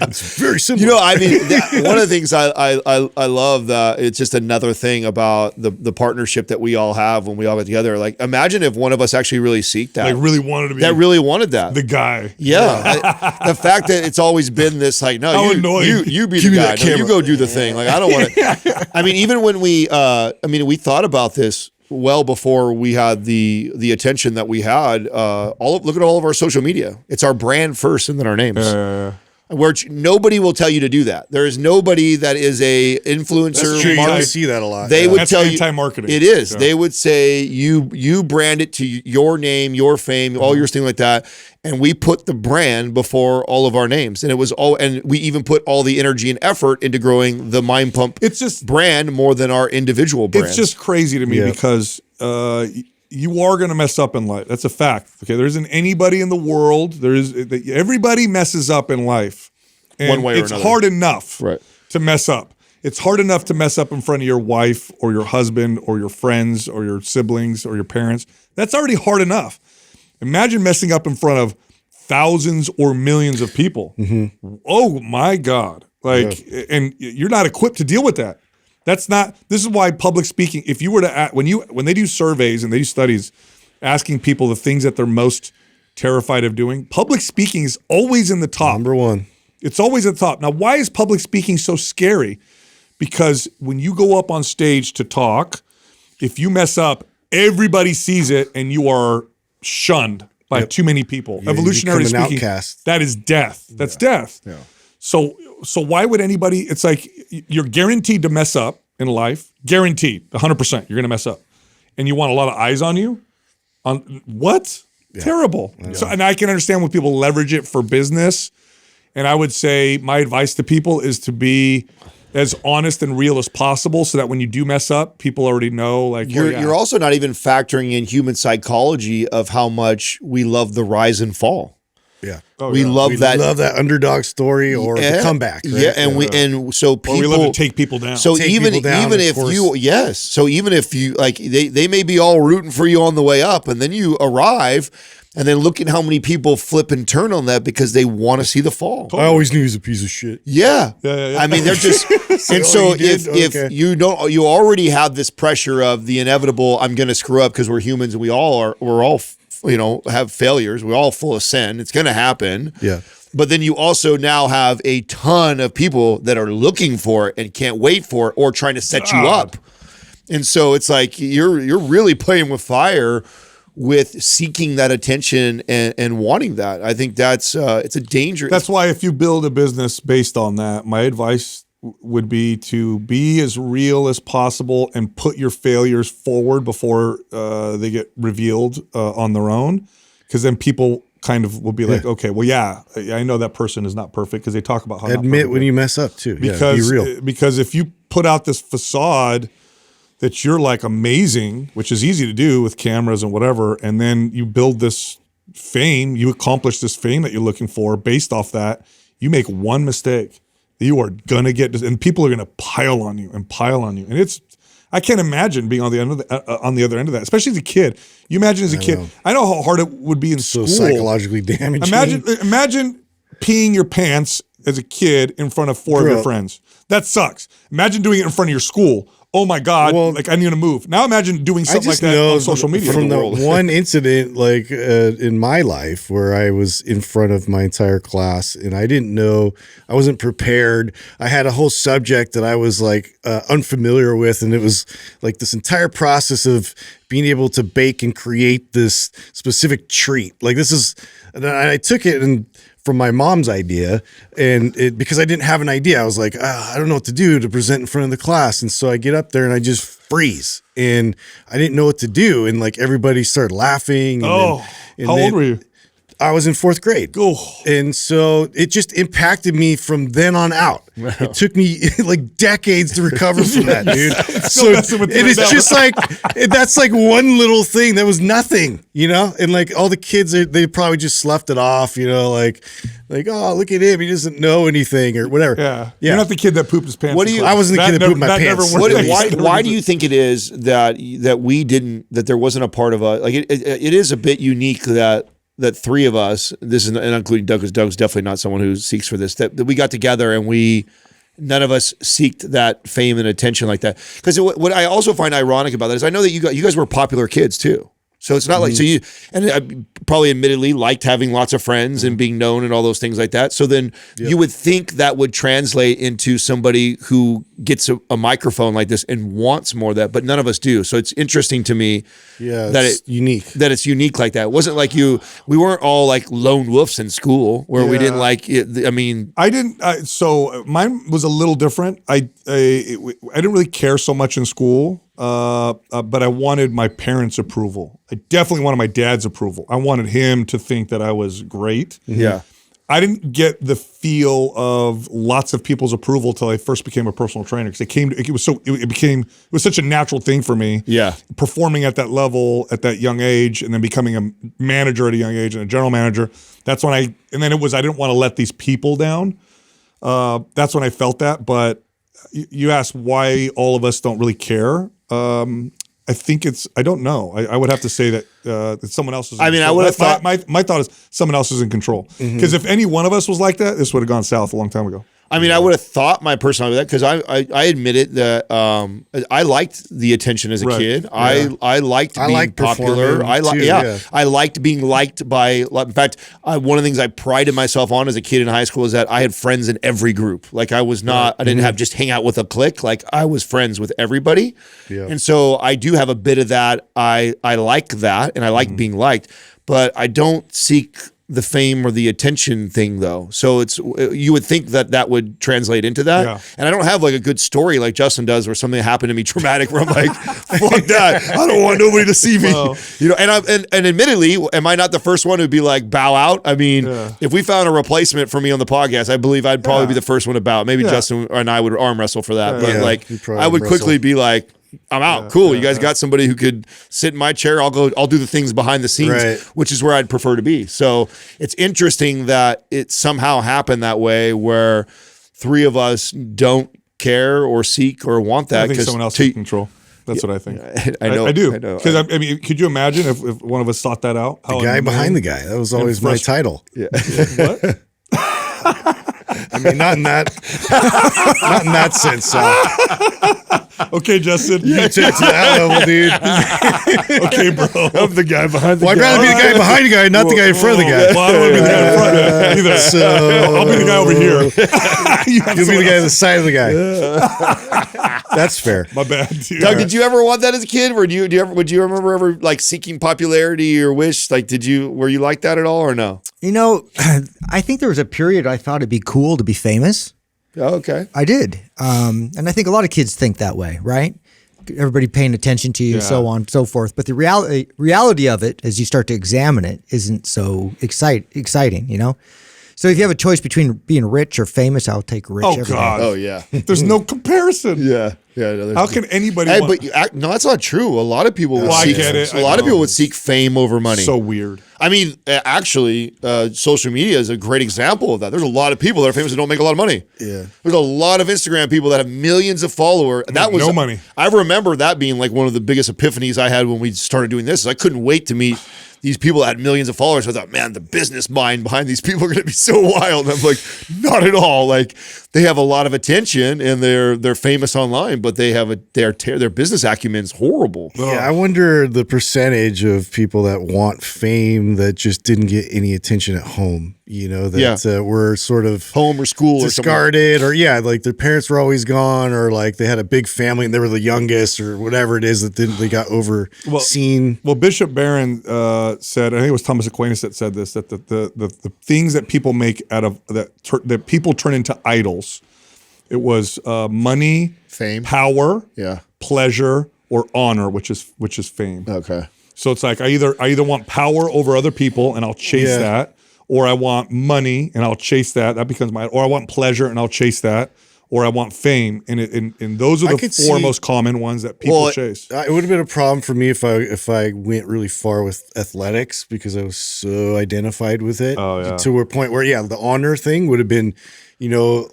It's very simple. I mean, one of the things I love that it's just another thing about the partnership that we all have when we all get together. Like, imagine if one of us actually really seeked that, like really wanted to be really wanted that, the guy. Yeah, the fact that it's always been this like, no, you be the guy, no, you go do the thing. Like, I don't want to. I mean, even when we thought about this well before we had the attention that we had. Look at all of our social media. It's our brand first, and then our names. Where nobody will tell you to do that. There is nobody that is a influencer. That's true. I see that a lot. They would tell you anti-marketing. It is. Yeah. They would say you brand it to your name, your fame, all your thing like that, and we put the brand before all of our names. And it was and we even put all the energy and effort into growing the Mind Pump. It's just brand more than our individual brands. It's just crazy to me because you are going to mess up in life. That's a fact. Okay, there isn't anybody in the world. Everybody messes up in life, And one way or it's another. hard enough Right. to mess up. It's hard enough to mess up in front of your wife or your husband or your friends or your siblings or your parents. That's already hard enough. Imagine messing up in front of thousands or millions of people. Oh my God. Like, and you're not equipped to deal with that. This is why public speaking, if you were to, when they do surveys and they do studies asking people the things that they're most terrified of doing, public speaking is always in the top. Number one. It's always at the top. Now, why is public speaking so scary? Because when you go up on stage to talk, if you mess up, everybody sees it and you are shunned by too many people. Yeah, Evolutionary you become an speaking, outcast. that is death. That's death. Yeah. So why would anybody, it's like you're guaranteed to mess up in life. Guaranteed, 100%, you're going to mess up. And you want a lot of eyes on you? On what? Yeah. Terrible. Yeah. So, and I can understand when people leverage it for business. And I would say my advice to people is to be as honest and real as possible so that when you do mess up, people already know, like, you're also not even factoring in human psychology of how much we love the rise and fall. Yeah. We love that underdog story or the comeback. Right? Yeah, and so people, or we love to take people down. So even if you like they may be all rooting for you on the way up, and then you arrive. And then look at how many people flip and turn on that because they want to see the fall. I always knew he was a piece of shit. Yeah. I mean, they're just, and so if you don't, you already have this pressure of the inevitable, I'm going to screw up because we're humans and we're all, have failures. We're all full of sin. It's going to happen. Yeah. But then you also now have a ton of people that are looking for it and can't wait for it or trying to set you up. And so it's like, you're really playing with fire with seeking that attention and wanting that. I think that's it's a danger. That's why if you build a business based on that, my advice would be to be as real as possible and put your failures forward before they get revealed on their own. Because then people kind of will be like, okay, well, yeah, I know that person is not perfect because they talk about how admit when you mess up too. Because, be real. Because if you put out this facade that you're like amazing, which is easy to do with cameras and whatever, and then you build this fame, you accomplish this fame that you're looking for based off that, you make one mistake, you are gonna get, and people are gonna pile on you. And it's, I can't imagine being on the other end of that, especially as a kid. You imagine as a kid, I know how hard it would be in school. So psychologically damaging. Imagine peeing your pants as a kid in front of four of your friends. That sucks. Imagine doing it in front of your school. Oh my God, like I need to move. Now imagine doing something like that on social media. From the one incident like in my life where I was in front of my entire class and I didn't know, I wasn't prepared. I had a whole subject that I was like unfamiliar with, and it was like this entire process of being able to bake and create this specific treat. Like this is, and I took it and from my mom's idea, and because I didn't have an idea, I was like, I don't know what to do to present in front of the class. And so I get up there and I just freeze, and I didn't know what to do. And like everybody started laughing. And how old were you? I was in 4th grade. And so it just impacted me from then on out. Wow. It took me like decades to recover from that, dude. So it's just like, that's like one little thing that was nothing, And like all the kids, they probably just sloughed it off, like, oh, look at him. He doesn't know anything or whatever. Yeah. You're not the kid that pooped his pants. I wasn't the kid that pooped my pants. Why do you think it is that there wasn't a part of us, like it is a bit unique that three of us, and including Doug, because Doug's definitely not someone who seeks for this, that we got together and none of us seeked that fame and attention like that. Because what I also find ironic about that is I know that you guys were popular kids too. So it's not like, so you, and I probably admittedly liked having lots of friends and being known and all those things like that. So then you would think that would translate into somebody who gets a microphone like this and wants more of that, but none of us do. So it's interesting to me that it's unique like that. It wasn't like we weren't all like lone wolves in school where we didn't like it. I mean, so mine was a little different. I didn't really care so much in school. But I wanted my parents' approval. I definitely wanted my dad's approval. I wanted him to think that I was great. Yeah. I didn't get the feel of lots of people's approval till I first became a personal trainer, because it was such a natural thing for me. Yeah. Performing at that level at that young age, and then becoming a manager at a young age and a general manager. That's when I didn't want to let these people down. That's when I felt that. But you asked why all of us don't really care. I think I don't know. I would have to say that someone else is in control. I would have thought. My thought is someone else is in control. Because if any one of us was like that, this would have gone south a long time ago. I would have thought my personality that because I admitted that I liked the attention as a kid. Yeah. I liked being popular. I liked being liked by. In fact, one of the things I prided myself on as a kid in high school is that I had friends in every group. Like I was not. I didn't have just hang out with a clique. Like I was friends with everybody. Yeah. And so I do have a bit of that. I like that, and I like being liked, but I don't seek the fame or the attention thing though. So you would think that would translate into that. Yeah. And I don't have like a good story like Justin does where something happened to me traumatic where I'm like, fuck that. I don't want nobody to see me. Well, and admittedly, am I not the first one who'd be like bow out? I mean, if we found a replacement for me on the podcast, I believe I'd probably be the first one to bow. Maybe Justin and I would arm wrestle for that. But like I would quickly be like, I'm out. Cool. You guys got somebody who could sit in my chair. I'll do the things behind the scenes, which is where I'd prefer to be. So it's interesting that it somehow happened that way where three of us don't care or seek or want that. I think someone else is in control. That's what I think. I know. I do. Because I mean, could you imagine if one of us sought that out? The guy behind the guy. That was always my title. Yeah. What? I mean, not in that sense. Okay, Justin. You take it to that level, dude. Okay, bro. I'm the guy behind the guy. I'd rather be the guy behind the guy, not the guy in front of the guy. Well, I don't want to be the guy in front of the guy either. So I'll be the guy over here. You'll be the guy on the side of the guy. That's fair. My bad, dude. Doug, did you ever want that as a kid? Would you remember ever like seeking popularity or wish? Like, were you like that at all or no? You know, I think there was a period I thought it'd be cool to be famous. Oh, okay. I did. And I think a lot of kids think that way, right? Everybody paying attention to you, so on and so forth. But the reality of it, as you start to examine it, isn't so exciting, you know? So if you have a choice between being rich or famous, I'll take rich. Oh, God. Oh, yeah. There's no comparison. Yeah. No, how can anybody? No, that's not true. A lot of people would seek. I get it. A lot of people would seek fame over money. So weird. I mean, actually, social media is a great example of that. There's a lot of people that are famous that don't make a lot of money. Yeah. There's a lot of Instagram people that have millions of followers. That was no money. I remember that being like one of the biggest epiphanies I had when we started doing this. Is I couldn't wait to meet these people that had millions of followers. I thought, man, the business mind behind these people are going to be so wild. And I'm like, not at all. Like they have a lot of attention and they're famous online, but they have their business acumen is horrible. Yeah, I wonder the percentage of people that want fame that just didn't get any attention at home. You know, that were sort of home or school discarded, or like their parents were always gone, or like they had a big family and they were the youngest, or whatever it is that they got overseen. Well, Bishop Barron said, I think it was Thomas Aquinas that said this, that the things that people make out of that people turn into idols. It was money, fame, power, pleasure, or honor, which is fame. Okay. So it's like I either want power over other people and I'll chase that, or I want money and I'll chase that. That becomes or I want pleasure and I'll chase that, or I want fame. And those are the four most common ones that people chase. It would have been a problem for me if I went really far with athletics because I was so identified with it to a point where the honor thing would have been,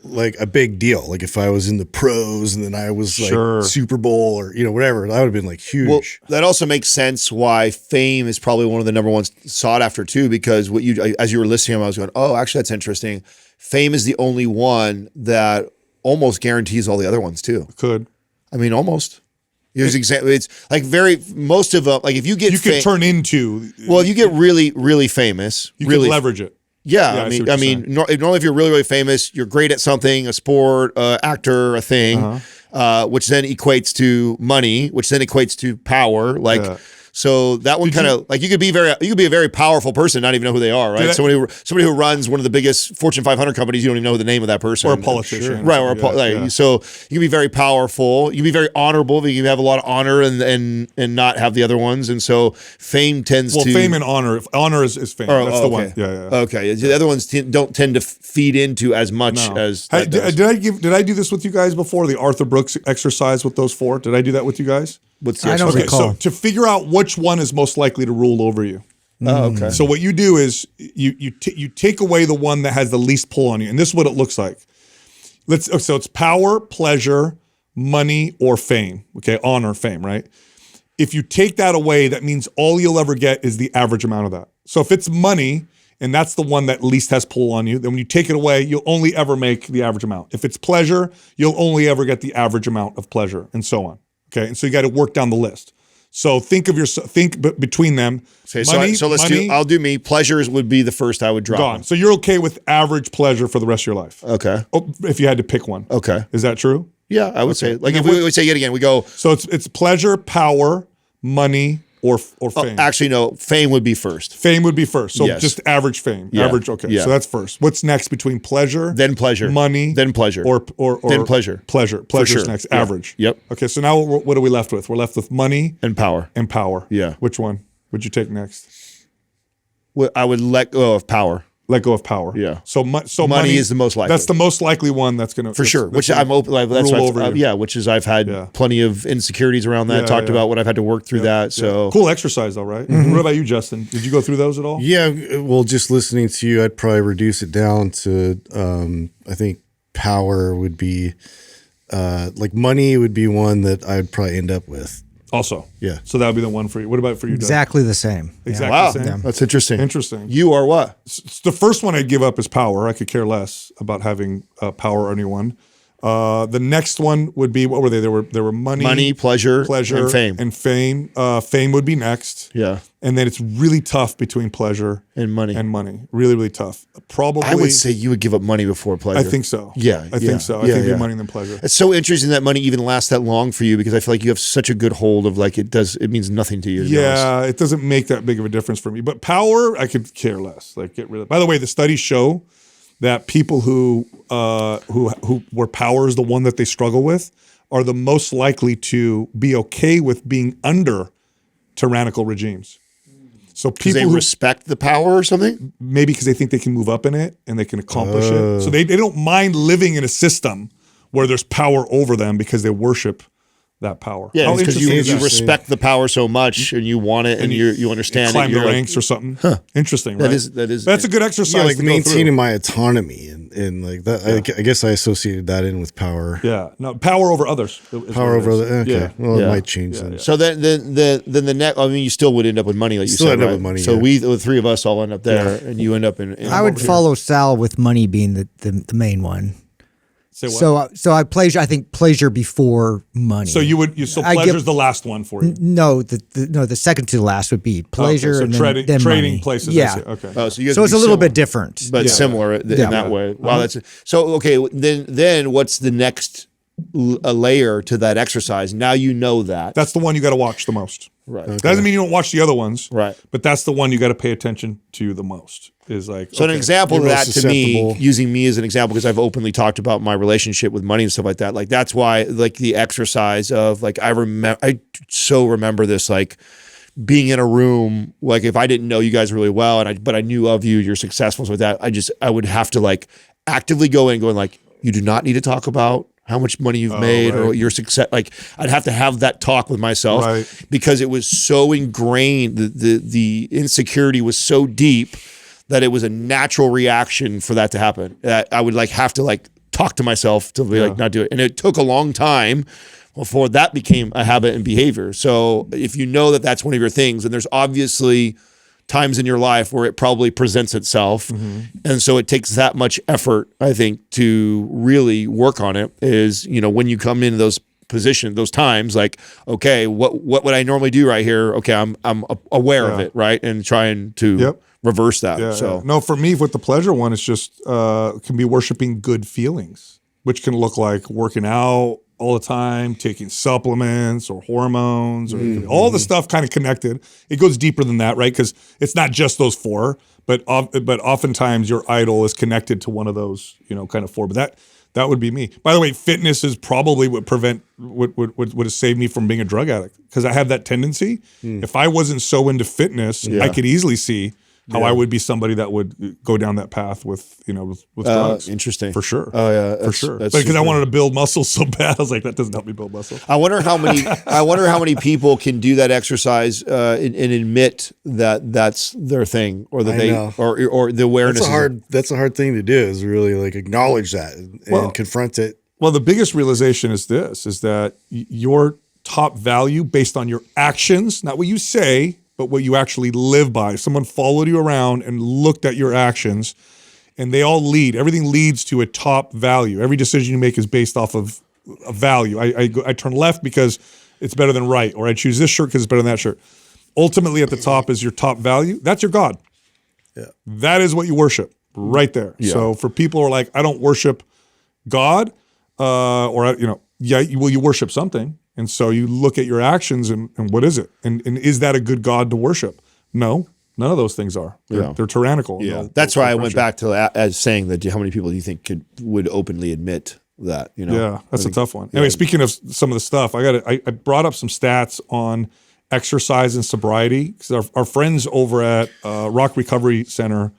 like a big deal. Like if I was in the pros and then I was like Super Bowl or, whatever, that would have been like huge. Well, that also makes sense why fame is probably one of the number ones sought after too, because as you were listening, I was going, oh, actually that's interesting. Fame is the only one that almost guarantees all the other ones too. Could. I mean, almost. It's like most of them, like if you get could turn into. Well, if you get really, really famous. You can leverage it. Yeah, I mean, normally if you're really, really famous, you're great at something, a sport, actor, a thing, which then equates to money, which then equates to power. So that one kind of like you could be a very powerful person, not even know who they are, right? Somebody who runs one of the biggest Fortune 500 companies, you don't even know the name of that person, or a politician, right? Or so you can be very powerful, you can be very honorable, you can have a lot of honor and not have the other ones, and so fame tends to fame and honor. Honor is fame. That's the one. Yeah. Okay, the other ones don't tend to feed into as much as. Did I do this with you guys before? The Arthur Brooks exercise with those four? Did I do that with you guys? I don't recall. So to figure out which one is most likely to rule over you. Oh, okay. So what you do is you take away the one that has the least pull on you, and this is what it looks like. So it's power, pleasure, money, or fame. Okay, honor, fame, right? If you take that away, that means all you'll ever get is the average amount of that. So if it's money, and that's the one that least has pull on you, then when you take it away, you'll only ever make the average amount. If it's pleasure, you'll only ever get the average amount of pleasure, and so on. Okay, and so you got to work down the list. So think between them. Okay, money, so let's money, I'll do me. Pleasures would be the first I would drop. Gone. So you're okay with average pleasure for the rest of your life. Okay. Oh, if you had to pick one. Okay. Is that true? Yeah, I would say. Like if we would say it again, we go. So it's pleasure, power, money, or fame. Actually, no. Fame would be first. Fame would be first. So Yes. just average fame. Yeah. Average. Okay. Yeah. So that's first. What's next between pleasure? Then pleasure. Money. Then pleasure. Or then pleasure. Pleasure. Pleasure's sure. next. Yeah. Average. Yep. Okay. So now what are we left with? We're left with money And power. and power. Yeah. Which one would you take next? I would let go of power. Let go of power. Yeah. So money is the most likely. That's the most likely one that's going to For sure, which I'm open. Like, that's rule what over you. yeah, which is I've had plenty of insecurities around that. Yeah, talked yeah. about what I've had to work through that. So cool exercise though, right? What about you, Justin? Did you go through those at all? Yeah, well, just listening to you, I'd probably reduce it down to, I think power would be, like money would be one that I'd probably end up with. Also. Yeah. So that would be the one for you. What about for you, Doug? Exactly the same. Exactly wow, the same. that's interesting. Interesting. You are what? The first one I'd give up is power. I could care less about having power or anyone. The next one would be, what were they? There were money, pleasure, and fame. Fame would be next. Yeah. And then it's really tough between pleasure And money. Really, really tough. Probably. I would say you would give up money before pleasure. I think so. Yeah, I think so. I think more money than pleasure. It's so interesting that money even lasts that long for you because I feel like you have such a good hold of like it means nothing to you. To be honest. It doesn't make that big of a difference for me. But power, I could care less. Like get rid of. By the way, the studies show that people who where power is the one that they struggle with are the most likely to be okay with being under tyrannical regimes. So people they respect the power or something? Maybe because they think they can move up in it and they can accomplish it. So they don't mind living in a system where there's power over them because they worship that power. Yeah, because interesting is you that? respect the power so much and you want it and you understand climb it. the You're ranks or something. Interesting, right? That is That's a good exercise. Yeah, like to go maintaining through. my autonomy and like that. I guess I associated that in with power. Yeah, no, power over others. Power over other. Okay, Yeah. well, Yeah. it might change then. So then the next, I mean, you still would end up with money, like you Still said, end up right? with money, So yeah. the three of us all end up there, and you end up in I would follow Sal with money being the main one. Say what? So I think pleasure before money. So pleasure's the last one for you. No, the second to the last would be pleasure Okay, so and trading then money. places. I Yeah. see. Okay. Oh, so you guys So would it's be a little similar, bit different. but similar in that way. Wow, that's so okay. Then what's the next layer to that exercise? Now you know that. That's the one you got to watch the most. Right. That doesn't mean you don't watch the other ones. Right. But that's the one you got to pay attention to the most. Is like So an example of You're that most to me, susceptible. using me as an example, because I've openly talked about my relationship with money and stuff like that. Like that's why, like the exercise of like I so remember this like being in a room. Like if I didn't know you guys really well, but I knew of you, you're successful with that. I would have to like actively go in, going like, you do not need to talk about how much money you've made or your success. Like I'd have to have that talk with myself because it was so ingrained. The insecurity was so deep that it was a natural reaction for that to happen. I would like have to like talk to myself to be like not do it. And it took a long time before that became a habit and behavior. So if you know that that's one of your things, and there's obviously times in your life where it probably presents itself. And so it takes that much effort, I think, to really work on it is, you know, when you come into those positions, those times, like, okay, what would I normally do right here? Okay, I'm aware of it, right? And trying to reverse that. No, for me, with the pleasure one, it's just can be worshiping good feelings, which can look like working out all the time, taking supplements or hormones or all the stuff kind of connected. It goes deeper than that, right? Because it's not just those four, but oftentimes your idol is connected to one of those, you know, kind of four. But that would be me. By the way, fitness is probably what would have saved me from being a drug addict because I have that tendency. If I wasn't so into fitness, I could easily see how I would be somebody that would go down that path with drugs. Interesting. For sure. Oh yeah, for sure. Because I wanted to build muscle so bad. I was like, that doesn't help me build muscle. I wonder how many people can do that exercise and admit that that's their thing, or that or the awareness. That's a hard thing to do, is really like acknowledge that and confront it. Well, the biggest realization is that your top value based on your actions, not what you say, but what you actually live by. Someone followed you around and looked at your actions, and they all lead. Everything leads to a top value. Every decision you make is based off of a value. I turn left because it's better than right, or I choose this shirt because it's better than that shirt. Ultimately, at the top is your top value. That's your God. Yeah. That is what you worship right there. Yeah. So for people who are like, I don't worship God, you worship something. And so you look at your actions and what is it? And is that a good God to worship? No, none of those things are. They're tyrannical. Yeah. That's why I went back to as saying that how many people do you think would openly admit that? Yeah, that's a tough one. Anyway, speaking of some of the stuff, I brought up some stats on exercise and sobriety, because our friends over at Rock Recovery Center,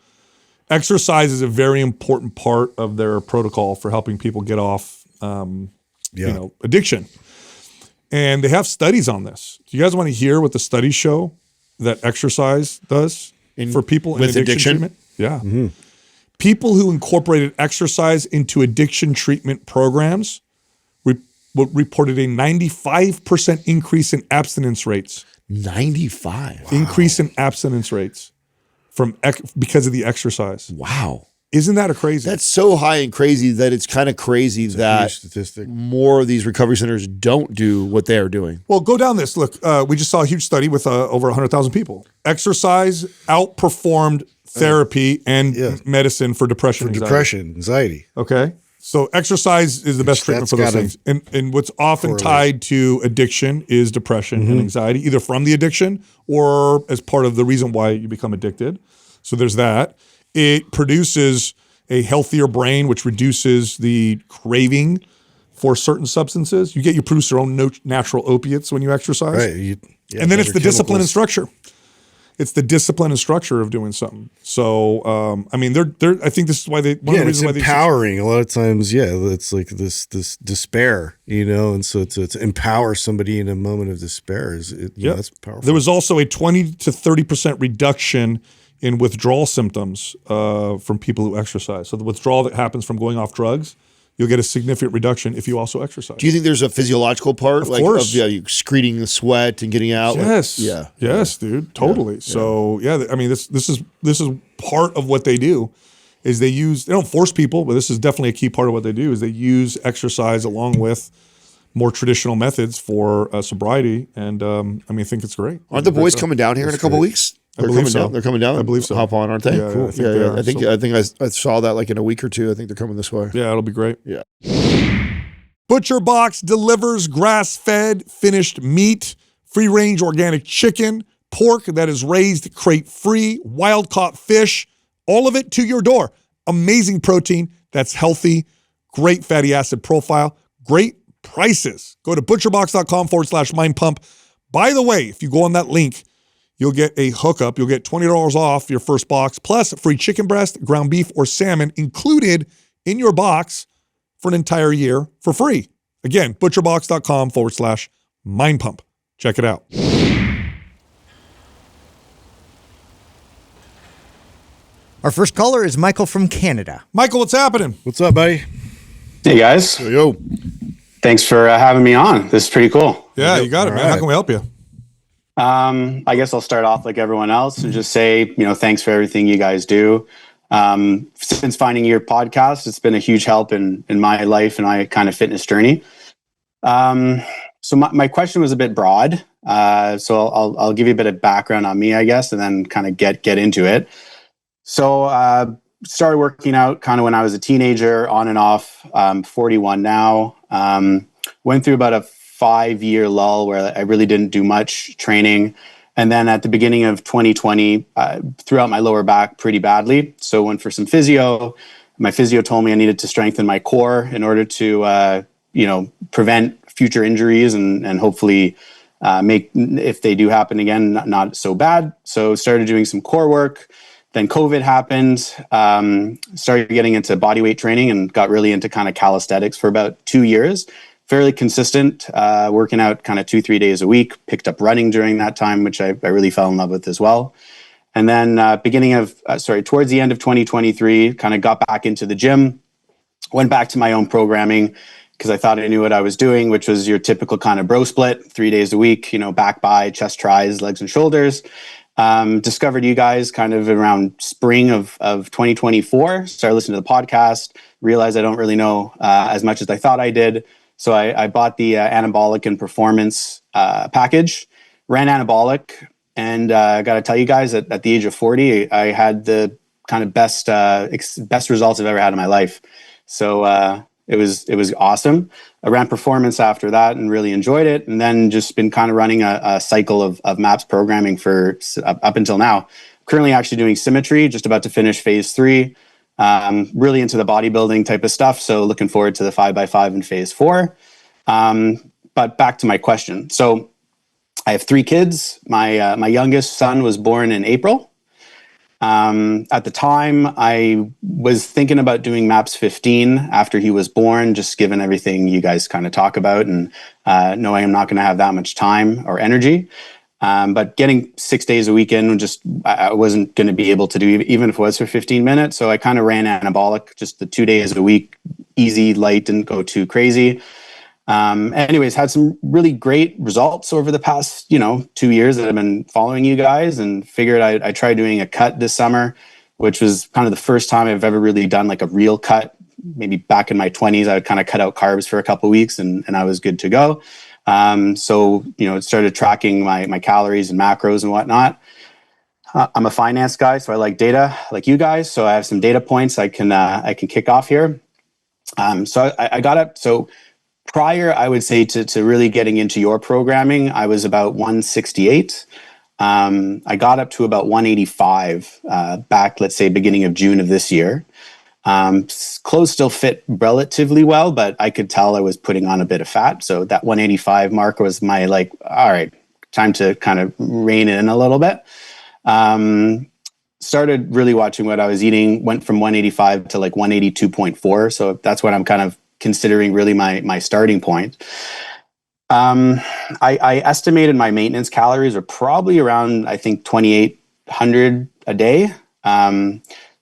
exercise is a very important part of their protocol for helping people get off addiction. And they have studies on this. Do you guys want to hear what the studies show that exercise does for people in addiction treatment? Yeah. Mm-hmm. People who incorporated exercise into addiction treatment programs reported a 95% increase in abstinence rates. 95? Wow. Increase in abstinence rates because of the exercise. Wow. Isn't that crazy? That's so high and crazy that it's kind of crazy that more of these recovery centers don't do what they are doing. Well, go down this. Look, we just saw a huge study with over 100,000 people. Exercise outperformed therapy and medicine for depression, anxiety. Okay. So exercise is the best treatment for those things. And what's often tied to addiction is depression and anxiety, either from the addiction or as part of the reason why you become addicted. So there's that. It produces a healthier brain, which reduces the craving for certain substances. You produce your own natural opiates when you exercise. Right. And then it's the discipline and structure. It's the discipline and structure of doing something. So, I think this is why it's empowering. A lot of times, it's like this despair, and so to empower somebody in a moment of despair that's powerful. There was also a 20 to 30% reduction in withdrawal symptoms from people who exercise. So the withdrawal that happens from going off drugs, you'll get a significant reduction if you also exercise. Do you think there's a physiological part? Of course. Of excreting the sweat and getting out? Yes. Yes, dude. Totally. Yeah. So this is part of what they do is they don't force people, but this is definitely a key part of what they do is they use exercise along with more traditional methods for sobriety. And I think it's great. Aren't the boys coming down here in a couple weeks? They're coming down. I believe so. Hop on, aren't they? Yeah, cool. I think I saw that like in a week or two. I think they're coming this way. Yeah, it'll be great. Yeah. Butcher Box delivers grass-fed finished meat, free-range organic chicken, pork that is raised crate-free, wild-caught fish, all of it to your door. Amazing protein that's healthy, great fatty acid profile, great prices. Go to butcherbox.com/mindpump. By the way, if you go on that link, you'll get a hookup. You'll get $20 off your first box, plus free chicken breast, ground beef, or salmon included in your box for an entire year for free. Again, butcherbox.com/mindpump. Check it out. Our first caller is Michael from Canada. Michael, what's happening? What's up, buddy? Hey, guys. Yo. Thanks for having me on. This is pretty cool. Yeah, you got it, man. How can we help you? I guess I'll start off like everyone else and just say, thanks for everything you guys do. Since finding your podcast, it's been a huge help in my life and my kind of fitness journey. So my question was a bit broad. So I'll give you a bit of background on me, I guess, and then kind of get into it. So started working out kind of when I was a teenager, on and off. 41 now. Went through about a 5-year lull where I really didn't do much training. And then at the beginning of 2020, threw out my lower back pretty badly. So went for some physio. My physio told me I needed to strengthen my core in order to, prevent future injuries and hopefully make, if they do happen again, not so bad. So started doing some core work. Then COVID happened, started getting into body weight training and got really into kind of calisthenics for about 2 years. Fairly consistent, working out kind of 2-3 days a week. Picked up running during that time, which I really fell in love with as well. And then towards the end of 2023, kind of got back into the gym, went back to my own programming because I thought I knew what I was doing, which was your typical kind of bro split, 3 days a week, back, bi, chest, tris, legs, and shoulders. Discovered you guys kind of around spring of 2024, started listening to the podcast, realized I don't really know as much as I thought I did. So I bought the anabolic and performance package, ran anabolic, and I got to tell you guys that at the age of 40, I had the kind of best results I've ever had in my life. So it was awesome. I ran performance after that and really enjoyed it. And then just been kind of running a cycle of MAPS programming for up until now. Currently actually doing symmetry, just about to finish phase 3. Really into the bodybuilding type of stuff. So looking forward to the 5x5 in phase 4. But back to my question. So I have 3 kids. My youngest son was born in April. At the time, I was thinking about doing MAPS 15 after he was born, just given everything you guys kind of talk about and knowing I'm not going to have that much time or energy. But getting 6 days a week in, I wasn't going to be able to do, even if it was for 15 minutes. So I kind of ran anabolic, just the 2 days a week, easy, light, didn't go too crazy. Anyways, had some really great results over the past, 2 years that I've been following you guys, and figured I tried doing a cut this summer, which was kind of the first time I've ever really done like a real cut. Maybe back in my 20s, I would kind of cut out carbs for a couple of weeks and I was good to go. So, started tracking my calories and macros and whatnot. I'm a finance guy, so I like data like you guys. So I have some data points I can kick off here. So I got up. So prior, I would say to really getting into your programming, I was about 168. I got up to about 185 back, let's say, beginning of June of this year. Clothes still fit relatively well, but I could tell I was putting on a bit of fat. So that 185 mark was my all right, time to kind of rein in a little bit. Started really watching what I was eating, went from 185 to 182.4. So that's what I'm kind of considering really my starting point. I estimated my maintenance calories are probably around, I think, 2,800 a day.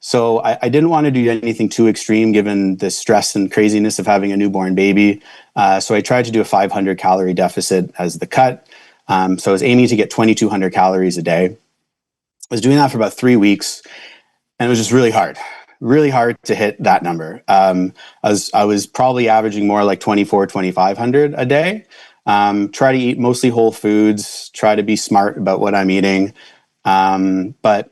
So I didn't want to do anything too extreme given the stress and craziness of having a newborn baby. So I tried to do a 500 calorie deficit as the cut. So I was aiming to get 2,200 calories a day. I was doing that for about 3 weeks, and it was just really hard to hit that number. I was probably averaging more like 2,500 a day. Try to eat mostly whole foods, try to be smart about what I'm eating. But,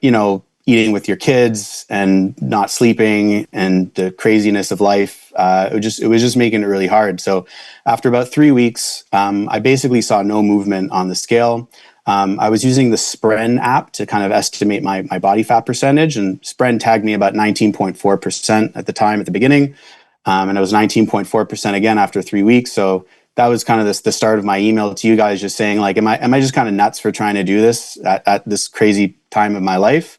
eating with your kids and not sleeping and the craziness of life, it was just making it really hard. So after about 3 weeks, I basically saw no movement on the scale. I was using the Spren app to kind of estimate my body fat percentage, and Spren tagged me about 19.4% at the time at the beginning. And it was 19.4% again after 3 weeks. So that was kind of the start of my email to you guys, just saying am I just kind of nuts for trying to do this at this crazy time of my life?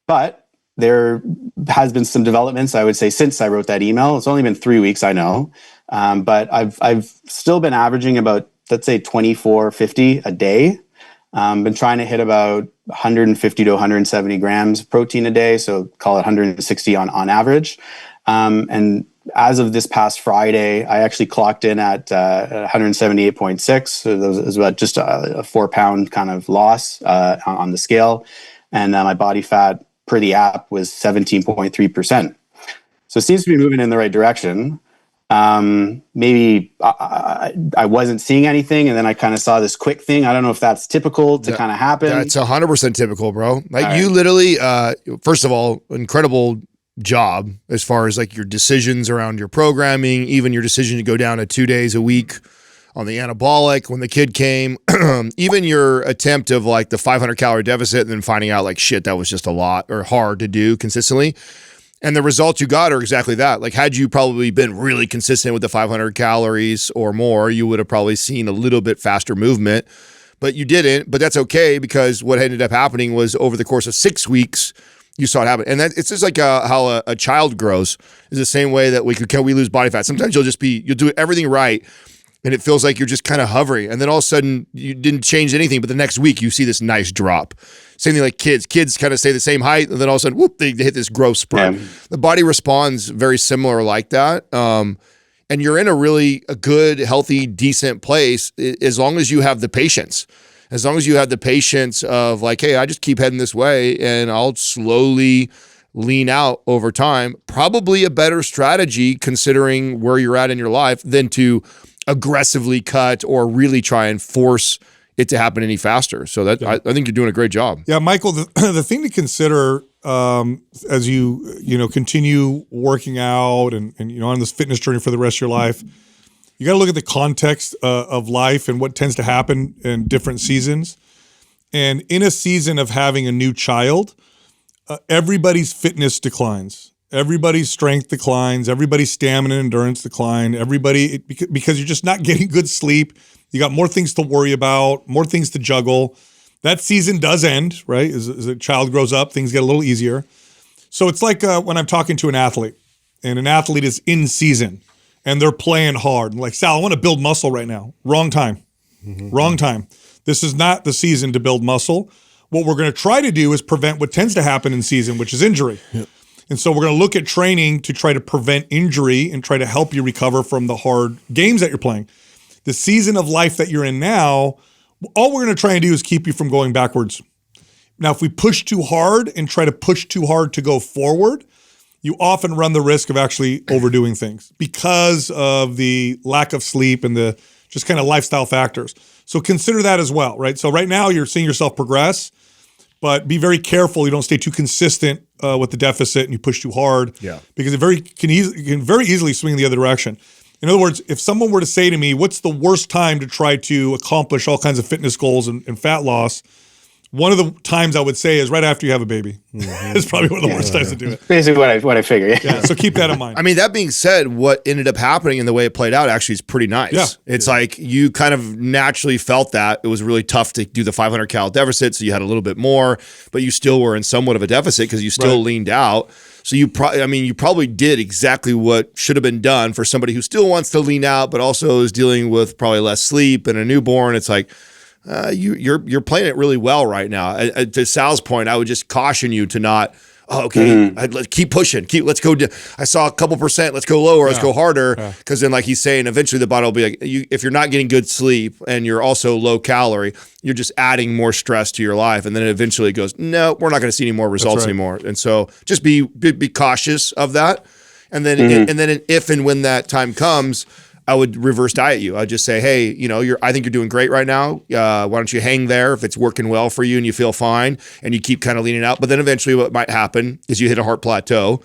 But there has been some developments, I would say, since I wrote that email. It's only been 3 weeks, I know. But I've still been averaging about, let's say, 2,450 a day. Been trying to hit about 150 to 170 grams of protein a day. So call it 160 on average. And as of this past Friday, I actually clocked in at 178.6. So that was about just a 4 pound kind of loss on the scale. And my body fat per the app was 17.3%. So it seems to be moving in the right direction. Maybe I wasn't seeing anything, and then I kind of saw this quick thing. I don't know if that's typical to kind of happen. That's 100% typical, bro. All You right. literally, first of all, incredible job as far as your decisions around your programming, even your decision to go down to 2 days a week on the anabolic when the kid came, even your attempt of the 500 calorie deficit and then finding out shit, that was just a lot or hard to do consistently. And the results you got are exactly that. Had you probably been really consistent with the 500 calories or more, you would have probably seen a little bit faster movement. but you didn't. But that's okay, because what ended up happening was over the course of 6 weeks, you saw it happen. And that it's just like how a child grows is the same way that we lose body fat. Sometimes you'll do everything right, and it feels like you're just kind of hovering. And then all of a sudden you didn't change anything, but the next week you see this nice drop. Same thing like kids. Kids kind of stay the same height, and then all of a sudden, whoop, they hit this growth spurt. Yeah. The body responds very similar like that. And you're in a good, healthy, decent place as long as you have the patience. As long as you have the patience of like, hey, I just keep heading this way and I'll slowly lean out over time. Probably a better strategy considering where you're at in your life than to aggressively cut or really try and force it to happen any faster. So that I think you're doing a great job. Yeah, Michael, the thing to consider as you continue working out and on this fitness journey for the rest of your life, you got to look at the context of life and what tends to happen in different seasons. And in a season of having a new child, everybody's fitness declines. Everybody's strength declines. Everybody's stamina and endurance decline. Because you're just not getting good sleep. You got more things to worry about, more things to juggle. That season does end, right? As a child grows up, things get a little easier. So it's like when I'm talking to an athlete, and an athlete is in season, and they're playing hard. Like, Sal, I want to build muscle right now. Wrong time. Mm-hmm. Wrong time. This is not the season to build muscle. What we're going to try to do is prevent what tends to happen in season, which is injury. Yep. And so we're going to look at training to try to prevent injury and try to help you recover from the hard games that you're playing. The season of life that you're in now, all we're going to try and do is keep you from going backwards. Now, if we push too hard and try to push too hard to go forward, you often run the risk of actually overdoing things because of the lack of sleep and the just kind of lifestyle factors. So consider that as well, right? So right now you're seeing yourself progress, but be very careful you don't stay too consistent with the deficit and you push too hard. Yeah. Because it can very easily swing the other direction. In other words, if someone were to say to me, what's the worst time to try to accomplish all kinds of fitness goals and fat loss? One of the times I would say is right after you have a baby. Mm-hmm. It's probably one of the worst times to do it. Basically what I figure. Yeah. So keep that in mind. I mean, that being said, what ended up happening and the way it played out actually is pretty nice. Yeah. It's like you kind of naturally felt that. It was really tough to do the 500 cal deficit, so you had a little bit more, but you still were in somewhat of a deficit because you still leaned out. So you probably did exactly what should have been done for somebody who still wants to lean out, but also is dealing with probably less sleep and a newborn. It's like, you're playing it really well right now. To Sal's point, I would just caution you to not. Let's keep pushing. Let's go. I saw a couple percent. Let's go lower. Let's go harder. Because then, like he's saying, eventually the body will be like, if you're not getting good sleep and you're also low calorie, you're just adding more stress to your life. And then it eventually goes, no, we're not going to see any more results anymore. And so just be cautious of that. And then and then if and when that time comes, I would reverse diet you. I'd just say, hey, I think you're doing great right now. Why don't you hang there if it's working well for you and you feel fine and you keep kind of leaning out. But then eventually what might happen is you hit a heart plateau.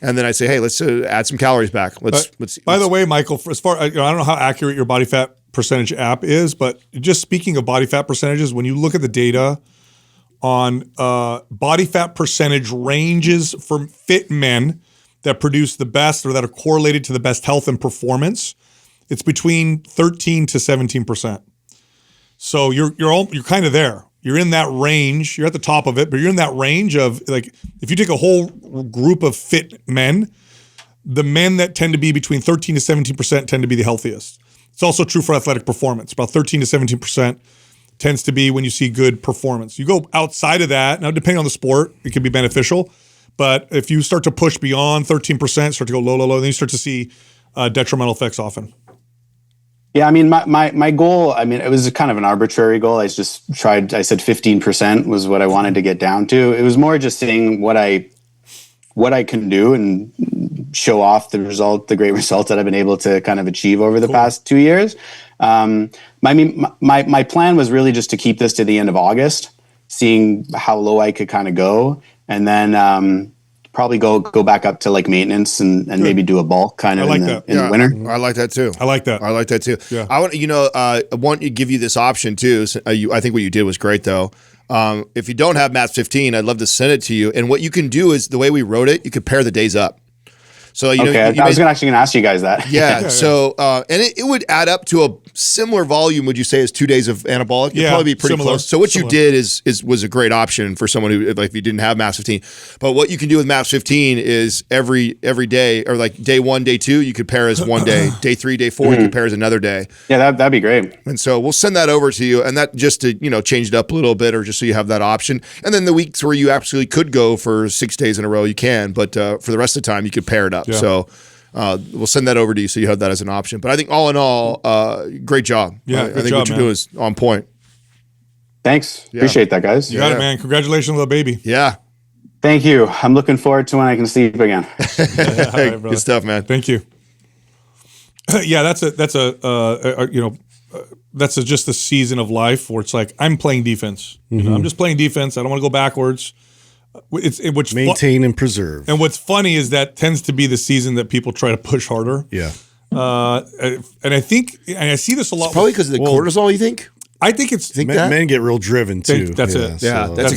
And then I say, hey, let's add some calories back. By the way, Michael, as far I don't know how accurate your body fat percentage app is, but just speaking of body fat percentages, when you look at the data on body fat percentage ranges for fit men that produce the best or that are correlated to the best health and performance, it's between 13 to 17%. So you're kind of there. You're in that range. You're at the top of it, but you're in that range of, like, if you take a whole group of fit men, the men that tend to be between 13 to 17% tend to be the healthiest. It's also true for athletic performance. About 13 to 17% tends to be when you see good performance. You go outside of that, now depending on the sport, it can be beneficial. But if you start to push beyond 13%, start to go low, then you start to see detrimental effects often. Yeah, I mean, my goal, it was kind of an arbitrary goal. I said 15% was what I wanted to get down to. It was more just seeing what I can do and show off the great results that I've been able to kind of achieve over the past 2 years. My plan was really just to keep this to the end of August, seeing how low I could kind of go, and then probably go back up to like maintenance and maybe do a bulk kind of in the winter. I like that too. I like that too. Yeah. I want to give you this option too. So I think what you did was great though. If you don't have MATS 15, I'd love to send it to you. And what you can do is the way we wrote it, you could pair the days up. So, I was actually going to ask you guys that. Yeah. So, and it would add up to a similar volume, would you say, as 2 days of anabolic? It'd probably be pretty close. So what you did was a great option for someone who, like, if you didn't have MAPS 15. But what you can do with MAPS 15 is every day, or like day 1, day 2, you could pair as one day. Day 3, day 4, you could pair as another day. Yeah, that'd be great. And so we'll send that over to you, and that just to, change it up a little bit, or just so you have that option. And then the weeks where you absolutely could go for 6 days in a row, you can. But for the rest of the time, you could pair it up. Yeah. So we'll send that over to you so you have that as an option. But I think all in all, great job. Yeah, I think what you're doing is on point. Thanks. Yeah. Appreciate that, guys. You got it, man. Congratulations on the baby. Yeah. Thank you. I'm looking forward to when I can sleep again. Right, good stuff, man. Thank you. Yeah, that's just a season of life where it's like I'm playing defense. I'm just playing defense. I don't want to go backwards. Which maintain and preserve. And what's funny is that tends to be the season that people try to push harder. Yeah. And I think, and I see this a lot. It's probably because of the cortisol, you think? I think it's men get real driven too. That's it. Yeah, so that's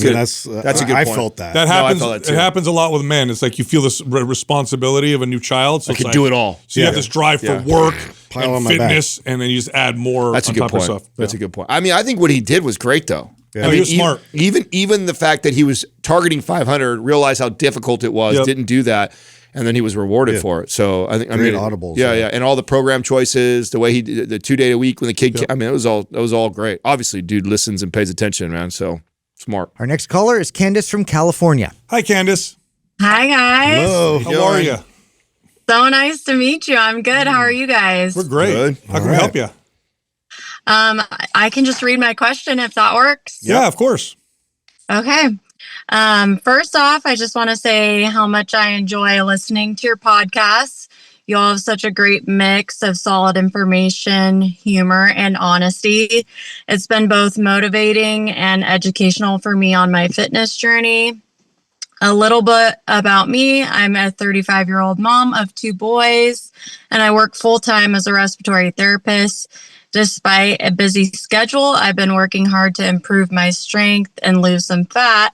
a good point. I felt that. That happens. No, I felt that too. It happens a lot with men. It's like you feel this responsibility of a new child. So I can do it all. So you have this drive for work, pile on and my fitness, and then you just add more. That's a good point. Stuff. That's a good point. I mean, I think what he did was great, though. Yeah. He was smart. Even the fact that he was targeting 500, realized how difficult it was, didn't do that, and then he was rewarded for it. So I think great audibles. Yeah, and all the program choices, the way he did the 2 day a week when the kid. I mean, it was all great. Obviously, dude listens and pays attention, man. So smart. Our next caller is Candace from California. Hi, Candace. Hi, guys. Hello. How are you? So nice to meet you. I'm good. How are you guys? We're great. Good. How can we help you? I can just read my question if that works. Yeah, of course. Okay. First off, I just want to say how much I enjoy listening to your podcast. You all have such a great mix of solid information, humor, and honesty. It's been both motivating and educational for me on my fitness journey. A little bit about me. I'm a 35-year-old mom of 2 boys, and I work full-time as a respiratory therapist. Despite a busy schedule, I've been working hard to improve my strength and lose some fat.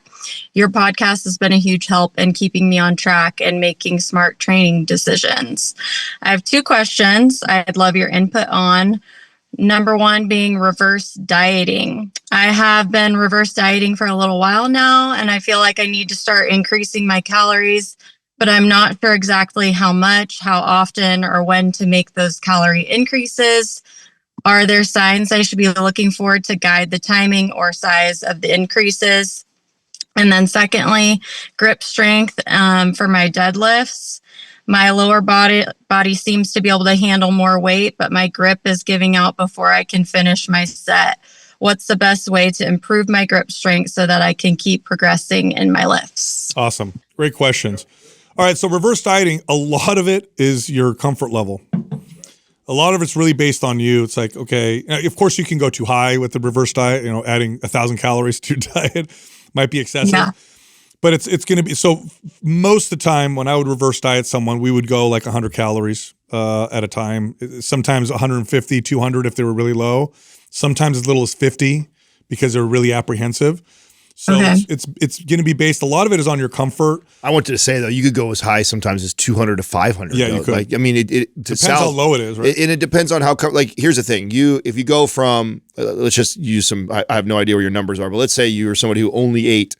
Your podcast has been a huge help in keeping me on track and making smart training decisions. I have 2 questions I'd love your input on. Number 1 being reverse dieting. I have been reverse dieting for a little while now, and I feel like I need to start increasing my calories, but I'm not sure exactly how much, how often, or when to make those calorie increases. Are there signs I should be looking for to guide the timing or size of the increases? And then secondly, grip strength for my deadlifts. My lower body seems to be able to handle more weight, but my grip is giving out before I can finish my set. What's the best way to improve my grip strength so that I can keep progressing in my lifts? Awesome. Great questions. All right. So reverse dieting, a lot of it is your comfort level. A lot of it's really based on you. It's like, okay, of course you can go too high with the reverse diet, adding 1,000 calories to your diet might be excessive. Yeah. But it's going to be, so most of the time when I would reverse diet someone, we would go like 100 calories at a time, sometimes 150, 200 if they were really low, sometimes as little as 50 because they're really apprehensive. So it's going to be based, a lot of it is on your comfort. I wanted to say though, you could go as high sometimes as 200 to 500. Yeah, you could. Like, I mean, it depends how low it is, right? And it depends on how, like, here's the thing. If you go from, let's just use some, I have no idea where your numbers are, but let's say you were somebody who only ate